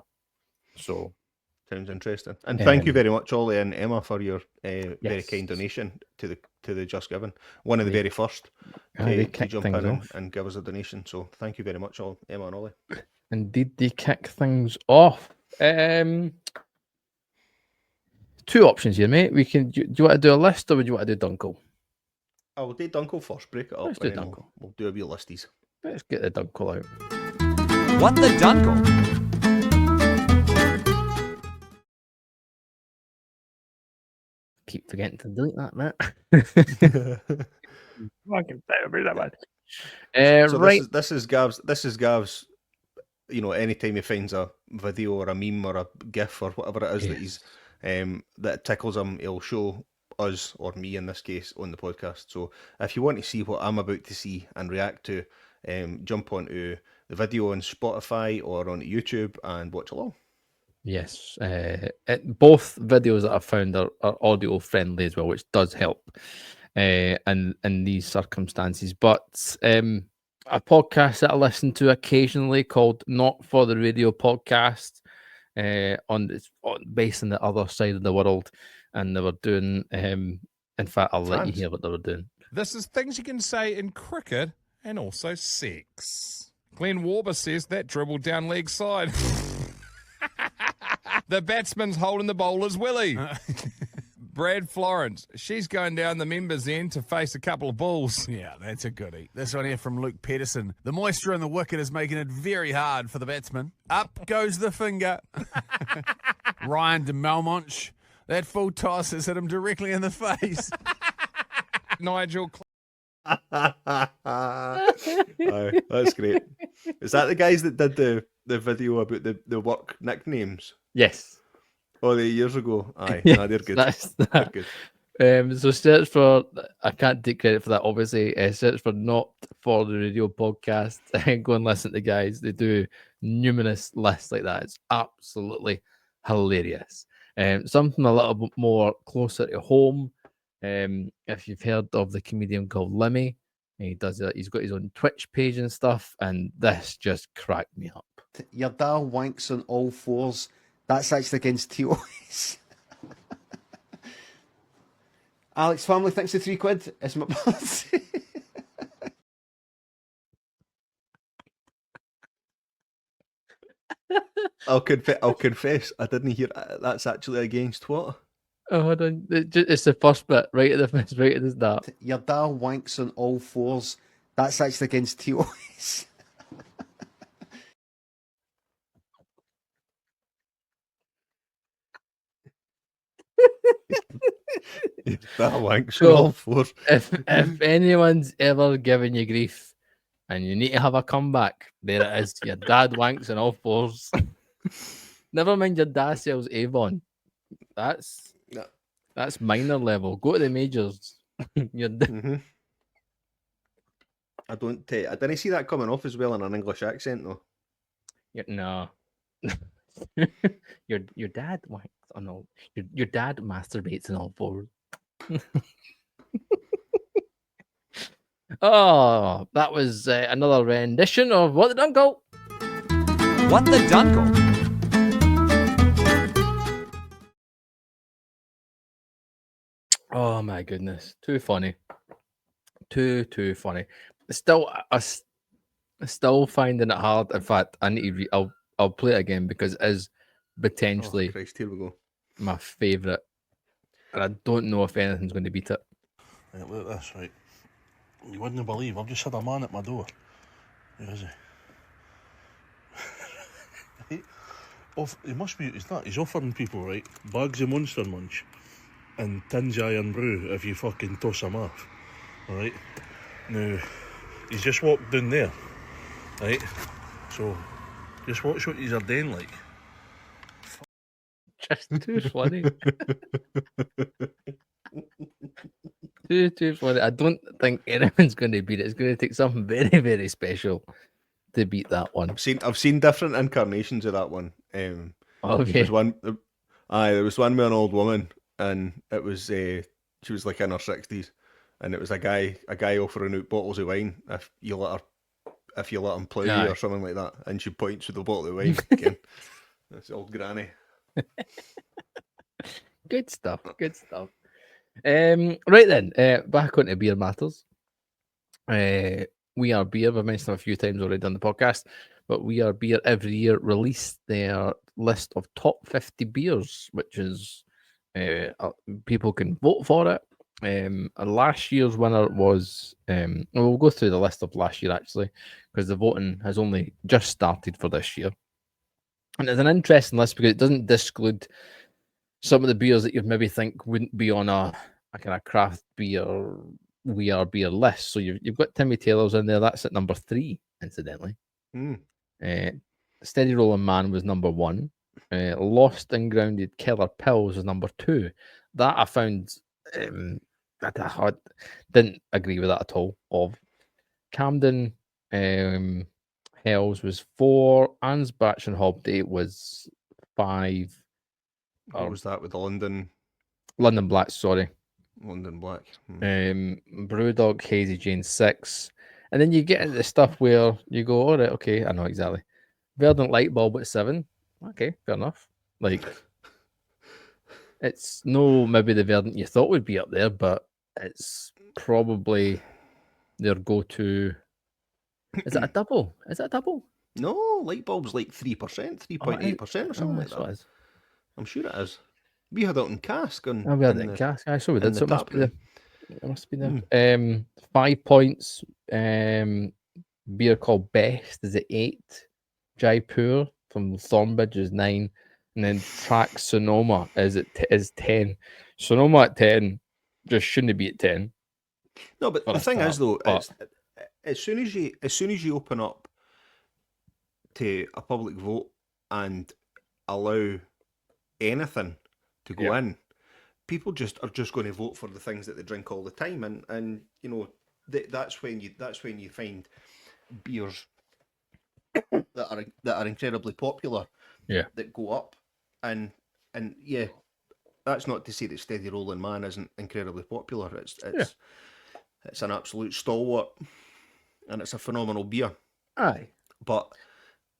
A: So
C: sounds interesting. And thank you very much, Ollie and Emma, for your very
A: yes.
C: kind donation to the Just Giving. One of the very first
A: They
C: to
A: kick
C: jump
A: things
C: in
A: off.
C: and give us a donation. So thank you very much, Emma and Ollie.
A: Indeed, they kick things off. Two options here, mate. We can. Do you want to do a list or would you want to do Dunkel?
C: We'll do Dunkel first. Break it up.
A: Let's do
C: and then
A: Dunkel.
C: We'll do a wee listies.
A: Let's get the Dunkel out.
E: What the Dunkel?
A: Keep forgetting to delete that, mate. Fucking terrible, that one.
C: So
A: Right.
C: this is Gav's. You know, anytime he finds a video or a meme or a GIF or whatever it is that he's that tickles him, he'll show us or me in this case on the podcast. So if you want to see what I'm about to see and react to, jump onto the video on Spotify or on YouTube and watch along.
A: Yes. Both videos that I've found are audio friendly as well, which does help in these circumstances. But a podcast that I listen to occasionally called Not for the Radio Podcast, based on the other side of the world, and they were doing. In fact, I'll let you hear what they were doing.
F: This is things you can say in cricket and also sex. Glenn Warber says that dribble down leg side. The batsman's holding the bowler's willy. Brad Florence, she's going down the members' end to face a couple of bulls.
E: Yeah, that's a goodie. This one here from Luke Pedersen. The moisture in the wicket is making it very hard for the batsman. Up goes the finger. Ryan de Malmonch, that full toss has hit him directly in the face.
F: Nigel
C: Aye, that's great. Is that the guys that did the video about the work nicknames?
A: Yes.
C: Oh, the years ago. Aye,
A: Yes,
C: they're good.
A: that's that.
C: They're good.
A: So search for, I can't take credit for that, obviously. Search for Not for the Radio Podcast and go and listen to the guys. They do numerous lists like that. It's absolutely hilarious. Something a little bit more closer to home. If you've heard of the comedian called Limmy, he does it. He's got his own Twitch page and stuff, and this just cracked me up.
G: Your dad wanks on all fours. That's actually against TOS. Alex family thinks the £3. It's my birthday.
C: I'll confess, I didn't hear that's actually against what?
A: Oh, hold on. It's the first bit, right at the start.
G: Your dad wanks on all fours. That's actually against TOS.
C: That wanks
A: So,
C: all four.
A: If anyone's ever given you grief and you need to have a comeback, there it is. Your dad wanks on all fours. Never mind your dad sells Avon. That's minor level. Go to the majors.
C: I didn't see that coming off as well in an English accent though.
A: No. your dad wanks on all. Your dad masturbates on all fours. Oh, that was another rendition of What the Dunkle.
D: What the Dunkle?
A: Oh my goodness, too funny, too funny. Still, still finding it hard. In fact, I need to. I'll play it again because it is
C: Oh,
A: potentially
C: Christ, here we go.
A: my favourite, and I don't know if anything's going to beat it.
H: Right, look at this, right. You wouldn't believe, I've just had a man at my door. Where is he? Right? He must be, he's offering people, right, bags of Monster Munch and tins of Iron Brew if you fucking toss him off. Alright? Now, he's just walked down there. Right? So, just watch what he's doing like.
A: Just too funny. Too funny. I don't think anyone's going to beat it. It's going to take something very, very special to beat that one.
C: I've seen different incarnations of that one. There
A: Okay.
C: was one. There was one with an old woman, and it was she was like in her 60s, and it was a guy offering out bottles of wine if you let him plough you
A: Aye.
C: or something like that, and she points with the bottle of wine. Again, that's old granny.
A: Good stuff. Good stuff. Right then, back onto beer matters. We Are Beer. I've mentioned a few times already on the podcast, but We Are Beer every year release their list of top 50 beers, which is people can vote for it. And last year's winner was. We'll go through the list of last year actually, because the voting has only just started for this year, and it's an interesting list because it doesn't disclude some of the beers that you'd maybe think wouldn't be on a kind of craft beer We Are Beer list. So you've got Timmy Taylor's in there. That's at number 3, incidentally. Steady Rolling Man was number 1. Lost and Grounded Killer Pills was number 2. That I found I didn't agree with that at all. Of Camden Hells was 4. Ansbach and Hobday was 5.
C: What was that with the London
A: Black, sorry.
C: London Black?
A: Brewdog Hazy Jane 6. And then you get into the stuff where you go, all right, okay, I know exactly. Verdant Light Bulb at 7. Okay, fair enough. Like, it's no maybe the Verdant you thought would be up there, but it's probably their go-to. Is it a double? Is it a double?
C: No, Light Bulb's like 3%, 3.8% or something like that. I'm sure it is. We had it on cask on.
A: We had it in cask. I saw we did. So it must be there. It must be there. 5 points. Beer called Best is at 8. Jaipur from Thornbridge is 9, and then Track Sonoma is 10. Sonoma at 10 just shouldn't be at 10.
C: No, but the thing is though, as soon as you open up to a public vote and allow anything to go in, people are just going to vote for the things that they drink all the time, and you know that's when you find beers that are incredibly popular, that go up, and yeah, that's not to say that Steady Rolling Man isn't incredibly popular. It's an absolute stalwart, and it's a phenomenal beer.
A: Aye,
C: but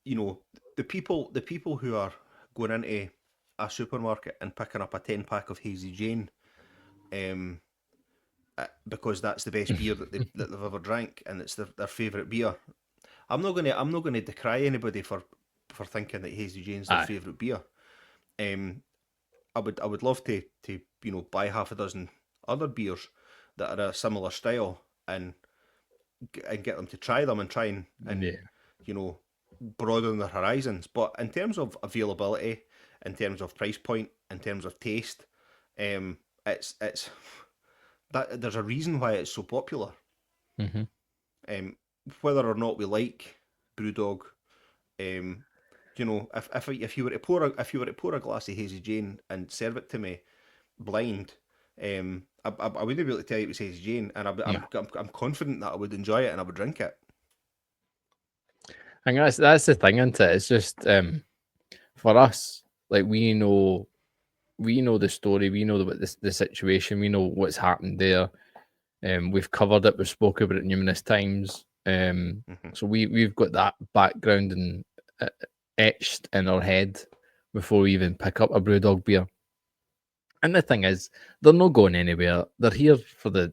C: you know the people who are going into a supermarket and picking up a 10-pack of Hazy Jane, because that's the best beer that they've ever drank, and it's their favourite beer. I'm not gonna decry anybody for thinking that Hazy Jane's their favourite beer. I would love to buy half a dozen other beers that are a similar style and get them to try them and try and broaden their horizons. But in terms of availability, in terms of price point, in terms of taste, it's that there's a reason why it's so popular. Whether or not we like Brewdog, if you were to pour a glass of Hazy Jane and serve it to me blind, I wouldn't be able to tell you it was Hazy Jane, and I'm confident that I would enjoy it and I would drink it.
A: I think that's the thing, isn't it? It's just for us, like we know we know the story, we know the situation, we know what's happened there. We've covered it, we've spoken about it numerous times. So we've got that background and etched in our head before we even pick up a Brewdog beer. And the thing is, they're not going anywhere. They're here for the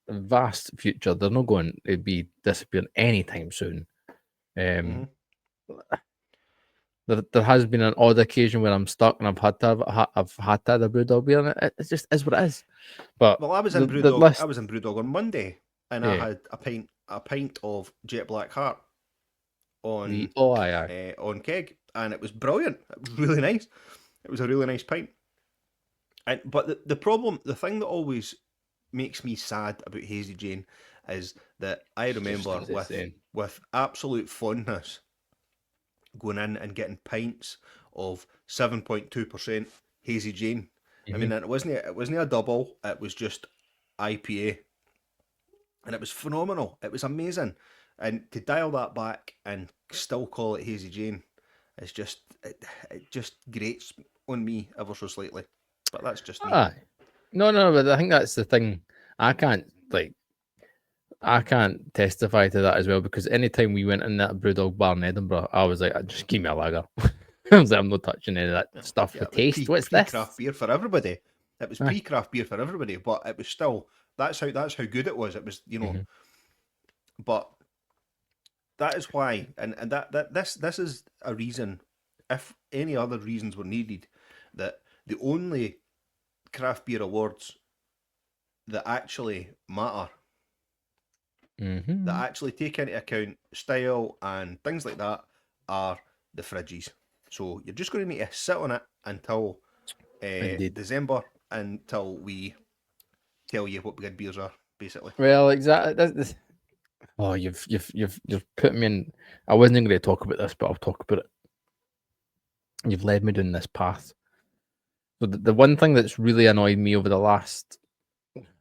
A: vast future. They're not going to be disappearing anytime soon. There has been an odd occasion where I'm stuck and I've had to have a Brewdog beer, and it just is what it is. But
C: Well, I was in
A: the
C: Brewdog.
A: list,
C: I was in Brewdog on Monday, and I
A: Yeah.
C: had a pint of Jet Black Heart on
A: aye.
C: on keg, and it was brilliant. It was really nice. It was a really nice pint. But the problem, the thing that always makes me sad about Hazy Jane is that I remember
A: as it's saying.
C: with absolute fondness going in and getting pints of 7.2% Hazy Jane. I mean, it wasn't a double. It was just IPA, and it was phenomenal. It was amazing, and to dial that back and still call it Hazy Jane is just it just grates on me ever so slightly. But that's just me.
A: Aye. No, but I think that's the thing. I can't testify to that as well, because anytime we went in that Brewdog bar in Edinburgh, I was like, just give me a lager. I was like, I'm not touching any of that stuff
C: Yeah,
A: with
C: it was
A: taste. What's this?
C: Pre-craft beer for everybody. It was
A: Aye.
C: pre-craft beer for everybody, but it was still that's how good it was. It was, you know, but that is why, and that this is a reason. If any other reasons were needed, that the only craft beer awards that actually matter, that actually take into account style and things like that, are the fridges. So you're just going to need to sit on it until
A: Indeed.
C: December, until we tell you what good beers are, basically.
A: Well, exactly. Oh, you've put me in. I wasn't going to talk about this, but I'll talk about it. You've led me down this path. So the one thing that's really annoyed me over the last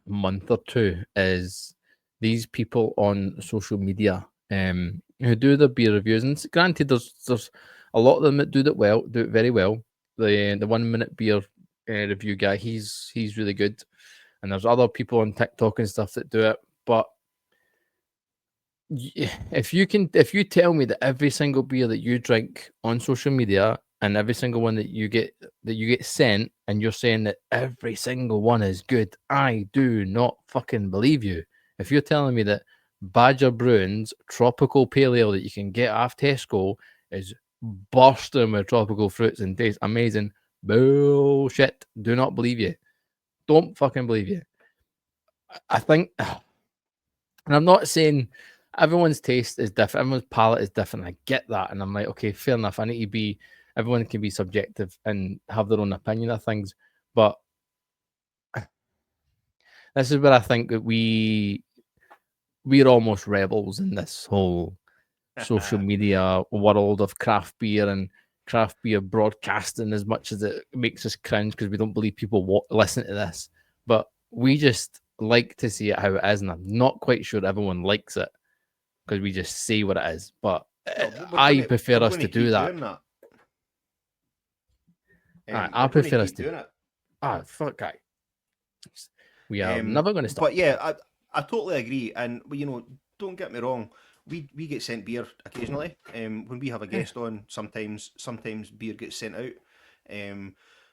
A: month or two is these people on social media who do the beer reviews. And granted, there's a lot of them that do it very well. The 1 minute beer review guy, he's really good. And there's other people on TikTok and stuff that do it. But if you tell me that every single beer that you drink on social media and every single one that you get sent, and you're saying that every single one is good, I do not fucking believe you. If you're telling me that Badger Brewing's tropical pale ale that you can get off Tesco is bursting with tropical fruits and tastes amazing, bullshit. Do not believe you. Don't fucking believe you. I think, and I'm not saying everyone's taste is different, everyone's palate is different. I get that, and I'm like, okay, fair enough. I need to be. Everyone can be subjective and have their own opinion of things, but this is where I think that we're almost rebels in this whole social media world of craft beer and craft beer broadcasting, as much as it makes us cringe because we don't believe people listen to this. But we just like to see it how it is, and I'm not quite sure everyone likes it because we just say what it is. But I prefer us to do that. I prefer us to
C: doing it.
A: Fuck guy. We are never going to stop.
C: But yeah, I totally agree. And you know, don't get me wrong. We get sent beer occasionally. When we have a guest on, sometimes beer gets sent out.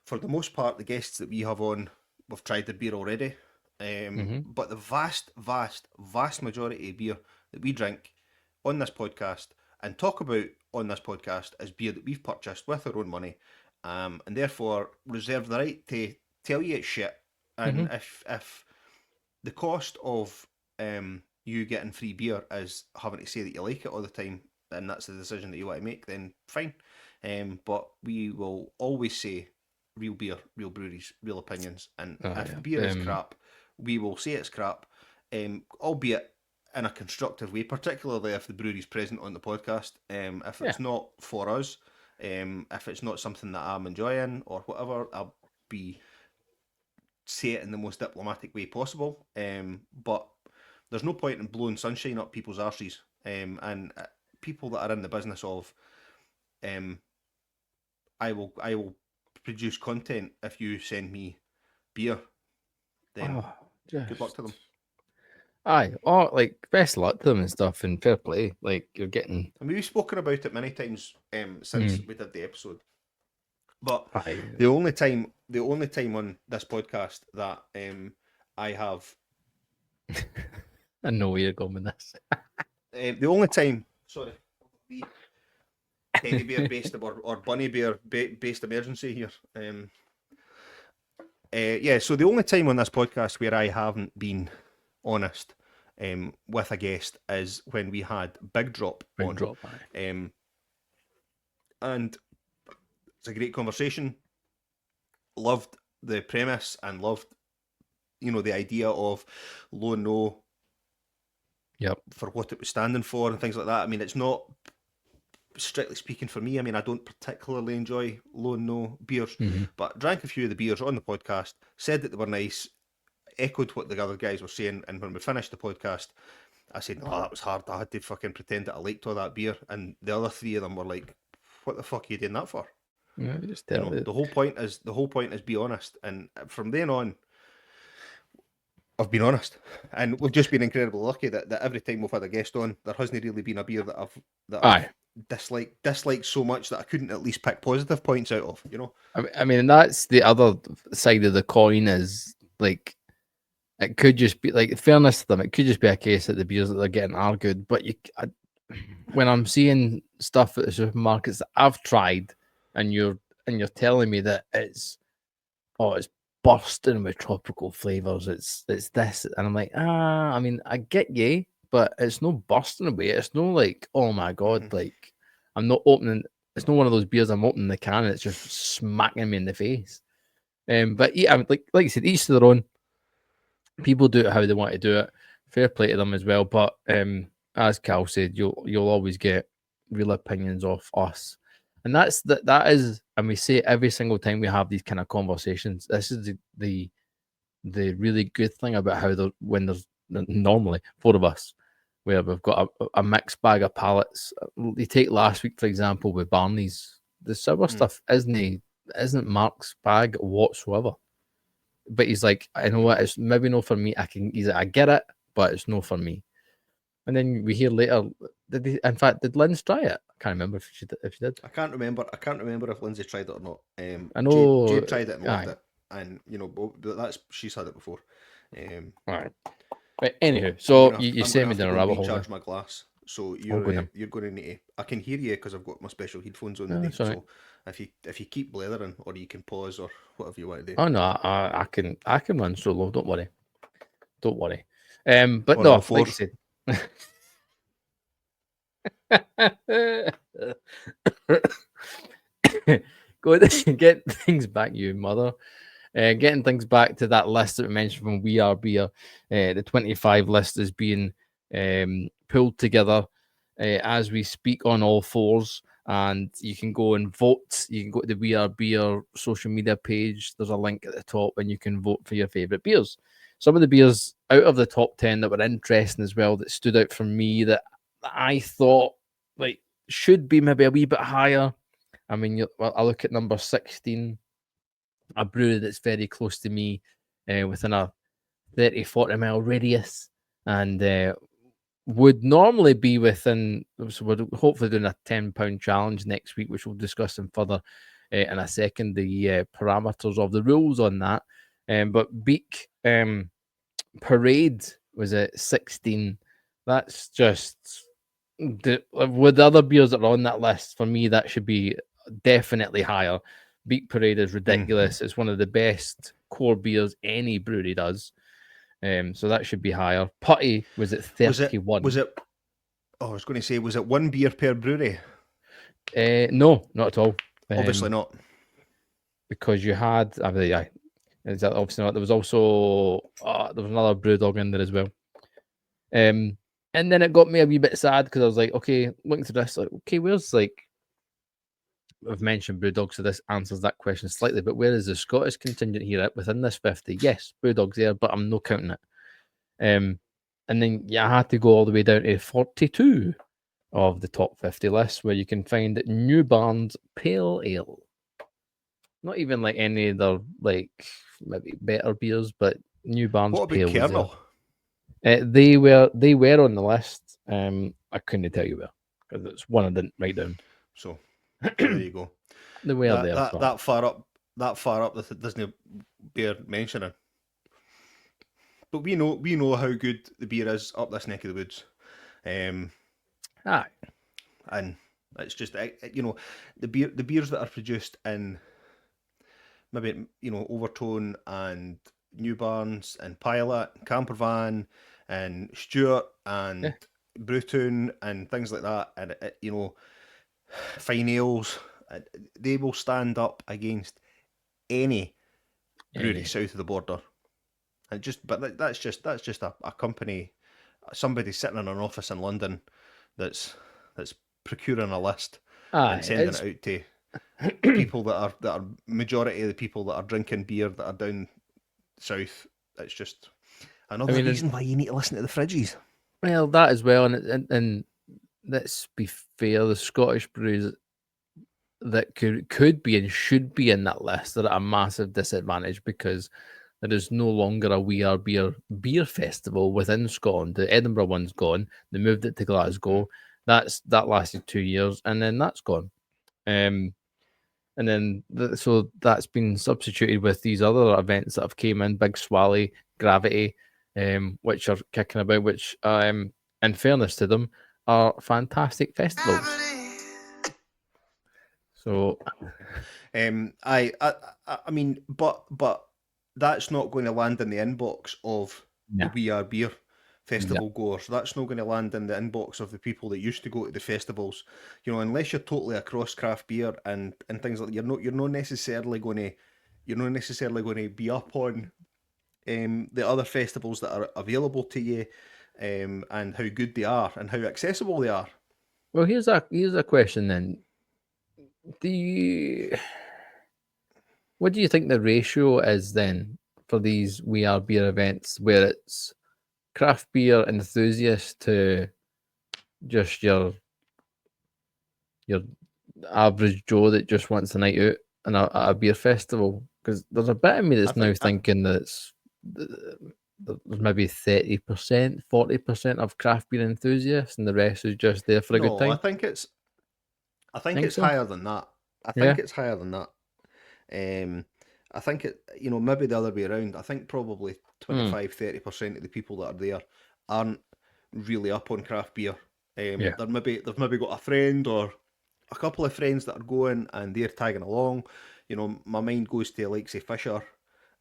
C: For the most part, the guests that we have on, we've tried the beer already. But the vast majority of beer that we drink on this podcast and talk about on this podcast is beer that we've purchased with our own money, and therefore reserve the right to tell you it's shit. And if the cost of you getting free beer is having to say that you like it all the time, and that's the decision that you want to make, then fine. But we will always say real beer, real breweries, real opinions. And if beer is crap, we will say it's crap, albeit in a constructive way, particularly if the brewery's present on the podcast. If it's not for us, if it's not something that I'm enjoying or whatever, I'll say it in the most diplomatic way possible. But there's no point in blowing sunshine up people's arses. And people that are in the business of, I will produce content if you send me beer. Then
A: Oh,
C: good luck to them.
A: Aye, oh, like best luck to them and stuff, and fair play. Like you're getting,
C: I mean, we've spoken about it many times since we did the episode. But
A: aye,
C: the only time on this podcast that I have
A: I know where you're going with this.
C: the only time, sorry, teddy bear based or bunny bear based emergency here. Yeah, so the only time on this podcast where I haven't been honest with a guest is when we had Big Drop
A: Big
C: on.
A: drop, aye.
C: And it's a great conversation. Loved the premise and loved, the idea of low and no.
A: Yep.
C: For what it was standing for and things like that. I mean, it's not strictly speaking for me. I mean, I don't particularly enjoy low and no beers, but drank a few of the beers on the podcast, said that they were nice, echoed what the other guys were saying, and when we finished the podcast, I said, "No, that was hard. I had to fucking pretend that I liked all that beer," and the other three of them were like, "What the fuck are you doing that for?"
A: Yeah, just tell it.
C: The whole point is be honest, and from then on, I've been honest, and we've just been incredibly lucky that every time we've had a guest on, there hasn't really been a beer that I've disliked so much that I couldn't at least pick positive points out of.
A: I mean, that's the other side of the coin. Is like it could just be like fairness to them. It could just be a case that the beers that they're getting are good, but when I'm seeing stuff at the supermarkets that I've tried, and you're telling me that it's bursting with tropical flavors. It's this, and I'm like, I mean, I get you, but it's no bursting away. It's no like, oh my god, like I'm not opening. It's not one of those beers I'm opening the can and it's just smacking me in the face. But yeah, like you said, each to their own. People do it how they want to do it. Fair play to them as well. But as Cal said, you'll always get real opinions off us. And that is, and we say it every single time we have these kind of conversations. This is the really good thing about how when there's normally four of us, where we've got a mixed bag of palates. You take last week, for example, with Barney's, the sour stuff isn't Mark's bag whatsoever. But he's like, I know what, it's maybe no for me. I get it, but it's no for me. And then we hear later, did Linz try it? I can't remember if she did.
C: I can't remember if Lindsay tried it or not.
A: I know
C: Jade tried it and loved it, and she's had it before.
A: All right. But anywho, so you sent me down a rabbit hole.
C: Recharge my glass, so you're going to need to. I can hear you because I've got my special headphones on today. So if you keep blathering, or you can pause, or whatever you want to do.
A: Oh no, I can run solo. Don't worry. But no, like I said. Go get things back, you mother. Getting things back to that list that we mentioned from We Are Beer. The 25 list is being pulled together as we speak on all fours, and you can go and vote. You can go to the We Are Beer social media page. There's a link at the top, and you can vote for your favorite beers. Some of the beers out of the top 10 that were interesting as well, that stood out for me, that I thought like should be maybe a wee bit higher. I mean, I look at number 16, a brewery that's very close to me, within a 30-40 mile radius, and would normally be within. So we're hopefully doing a £10 challenge next week, which we'll discuss in further in a second, the parameters of the rules on that. But Beak Parade was at 16. That's just with the other beers that are on that list, for me, that should be definitely higher. Beak Parade is ridiculous. It's one of the best core beers any brewery does. So that should be higher. Putty was at 31.
C: Was it? Oh, I was going to say, was it one beer per brewery?
A: No, not at all.
C: Obviously not.
A: Because you had, is that obviously not? There was also there was another Brewdog in there as well. And then it got me a wee bit sad because I was like, okay, looking through this, like, okay, where's like, I've mentioned Brewdog, so this answers that question slightly, but where is the Scottish contingent here within this 50? Yes, Brewdog's there, but I'm not counting it. And then I had to go all the way down to 42 of the top 50 list, where you can find New Barn's Pale Ale. Not even like any other like maybe better beers, but New Barnes
C: What about
A: Pale was there.
C: Kernel?
A: They were on the list. I couldn't tell you where because it's one I didn't write down.
C: So there you go.
A: They were there.
C: That
A: but-
C: that far up that doesn't bear mentioning. But we know how good the beer is up this neck of the woods.
A: Aye.
C: And it's just the beers that are produced in maybe Overtone and New Barnes and Pilot, Campervan and Stewart and Brewtown and things like that, and Fine Ales, they will stand up against any brewery south of the border. And that's just a company, somebody sitting in an office in London that's procuring a list and sending it out to people that are majority of the people that are drinking beer that are down south. It's just another reason why you need to listen to the Fridgies.
A: Well, that as well, and let's be fair, the Scottish breweries that could be and should be in that list are at a massive disadvantage because there is no longer a We Are beer festival within Scotland. The Edinburgh one's gone. They moved it to Glasgow. That lasted 2 years, and then that's gone. And then so that's been substituted with these other events that have came in, Big Swally, Gravity, which are kicking about, which in fairness to them are fantastic festivals. So
C: I mean, but that's not going to land in the inbox of the We Are Beer festival goers. That's not going to land in the inbox of the people that used to go to the festivals. Unless you're totally across craft beer and things like that, you're not necessarily going to be up on the other festivals that are available to you, and how good they are and how accessible they are.
A: well, here's a question then. What do you think the ratio is then for these We Are Beer events where it's craft beer enthusiasts to just your average Joe that just wants a night out and a beer festival? Because there's a bit of me that's thinking that there's maybe 30%, 40% of craft beer enthusiasts, and the rest is just there for a good time.
C: I think it's
A: So?
C: higher than that. I think it's higher than that. I think it, maybe the other way around. I think probably 25-30% of the people that are there aren't really up on craft beer. They've maybe got a friend or a couple of friends that are going and they're tagging along. My mind goes to like say Fisher,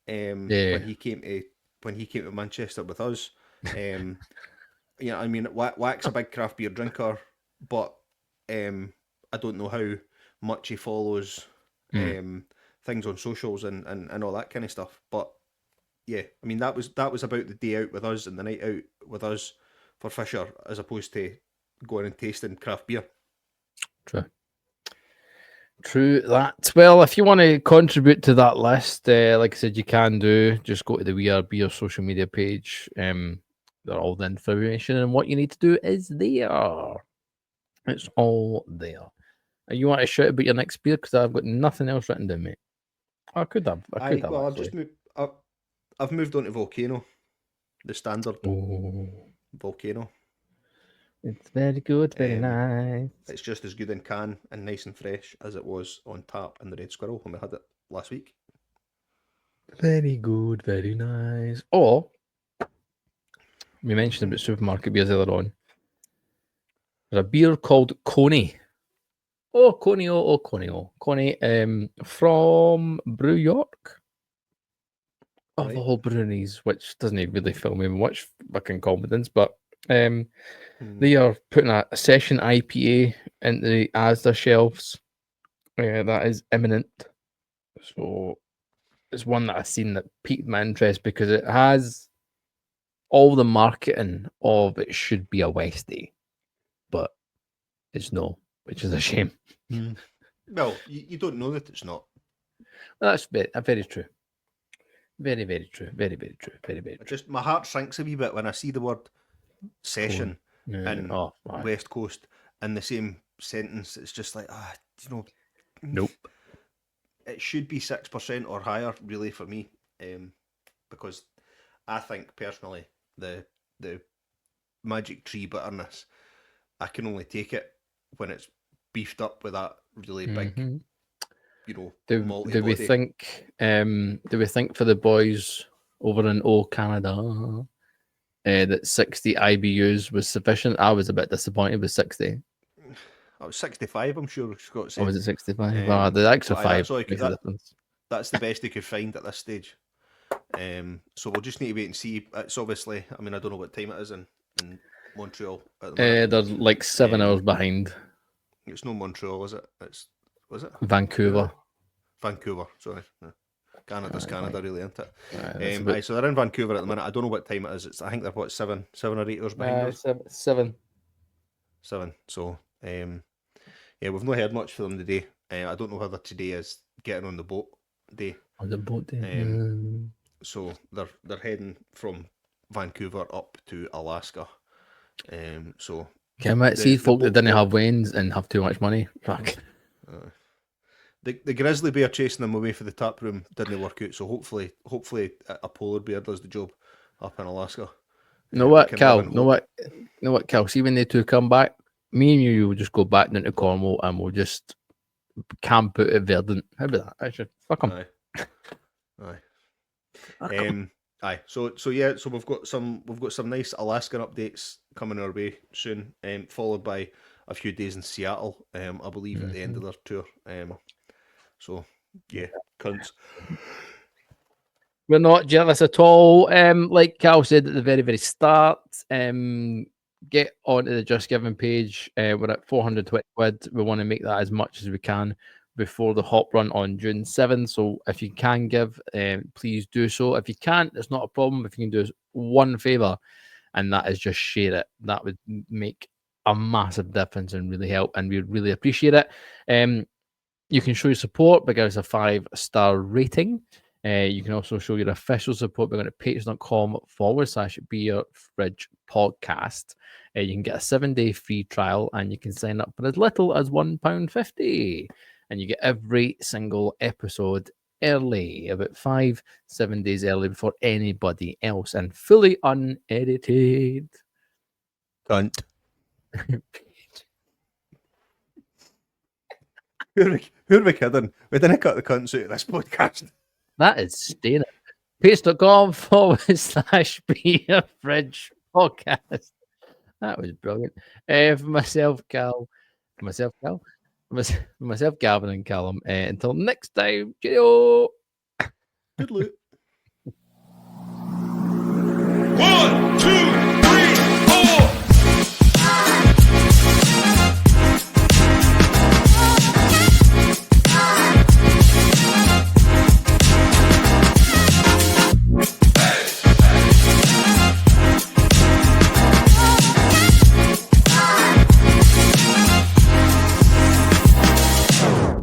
C: when he came to Manchester with us. I mean, Wack's a big craft beer drinker, but I don't know how much he follows things on socials and all that kind of stuff. But yeah, I mean that was about the day out with us and the night out with us for Fisher, as opposed to going and tasting craft beer.
A: True that. Well, if you want to contribute to that list, like I said, you can do. Just go to the We Are Beer social media page. They're all the information, and what you need to do is there. It's all there. And you want to shout about your next beer? Because I've got nothing else written down, mate. I could have.
C: I've moved on to Volcano, the standard Volcano.
A: It's very good, very nice.
C: It's just as good in can and nice and fresh as it was on tap in the Red Squirrel when we had it last week.
A: Very good, very nice. Or we mentioned about supermarket beers earlier on. There's a beer called Coney. Coney from Brew York. Of all breweries, which doesn't really fill me with much fucking confidence, but they are putting a session IPA into the Asda shelves. That is imminent. So it's one that I've seen that piqued my interest because it has all the marketing of it should be a Westie, but it's no, which is a shame.
C: Well, you don't know that it's not.
A: Well, that's very true. Very, very true. Very, very true. Very, very true.
C: Just my heart sinks a wee bit when I see the word session in West Coast in the same sentence. It's just like,
A: nope.
C: it should be 6% or higher, really, for me, because I think personally the Magic Tree bitterness, I can only take it when it's beefed up with that really big,
A: Mhm.
C: malty
A: Do we
C: body.
A: think for the boys over in old Canada that 60 IBUs was sufficient? I was a bit disappointed with 60.
C: I was 65, I'm sure Scott
A: Or
C: said.
A: was it 65? The extra
C: but
A: five
C: that's all
A: makes a difference.
C: That's the best they could find at this stage. So we'll just need to wait and see. It's obviously, I mean, I don't know what time it is in Montreal at the minute.
A: They're like 7 hours behind
C: It's no Montreal, is it? Was it?
A: Vancouver.
C: Vancouver, sorry. Yeah. Canada's Canada, really, isn't it?
A: That's a bit-
C: So they're in Vancouver at the minute. I don't know what time it is. I think they're what, seven or 8 hours behind us.
A: 7.
C: 7. So yeah, we've not heard much from them today. I don't know whether today is getting on the boat day.
A: On the boat day.
C: So they're heading from Vancouver up to Alaska. So
A: Can I see folk that
C: boat-
A: didn't have wains and have too much money? Fuck.
C: the grizzly bear chasing them away for the tap room didn't work out. So hopefully a polar bear does the job up in Alaska.
A: You know what,
C: can
A: Cal?
C: live in
A: You know what, Cal? See when they two come back, me and you will just go back down to Cornwall and we'll just camp out at Verdant. How about that? Actually, fuck them.
C: Aye. Aye. So yeah. So we've got some nice Alaskan updates coming our way soon. Followed by a few days in Seattle. I believe at the end of their tour. So yeah, cunts.
A: We're not jealous at all. Like Cal said at the very, very start, get onto the Just Giving page. We're at 420 quid. We want to make that as much as we can before the hop run on June 7th. So if you can give, please do so. If you can't, it's not a problem. If you can do us one favor, and that is just share it. That would make a massive difference and really help, and we'd really appreciate it. You can show your support by giving us a 5-star rating. You can also show your official support by going to patreon.com/Beer Fridge Podcast. You can get a 7-day free trial and you can sign up for as little as £1.50. And you get every single episode early, about 5-7 days early before anybody else, and fully unedited.
C: Cunt. Who are we kidding? We didn't cut the cunts out of this podcast.
A: That is staying it. Patreon.com/Beer Fridge Podcast. That was brilliant. For myself, Gavin, and Callum. Until next time, cheerio.
C: Good loot.
B: 1, 2,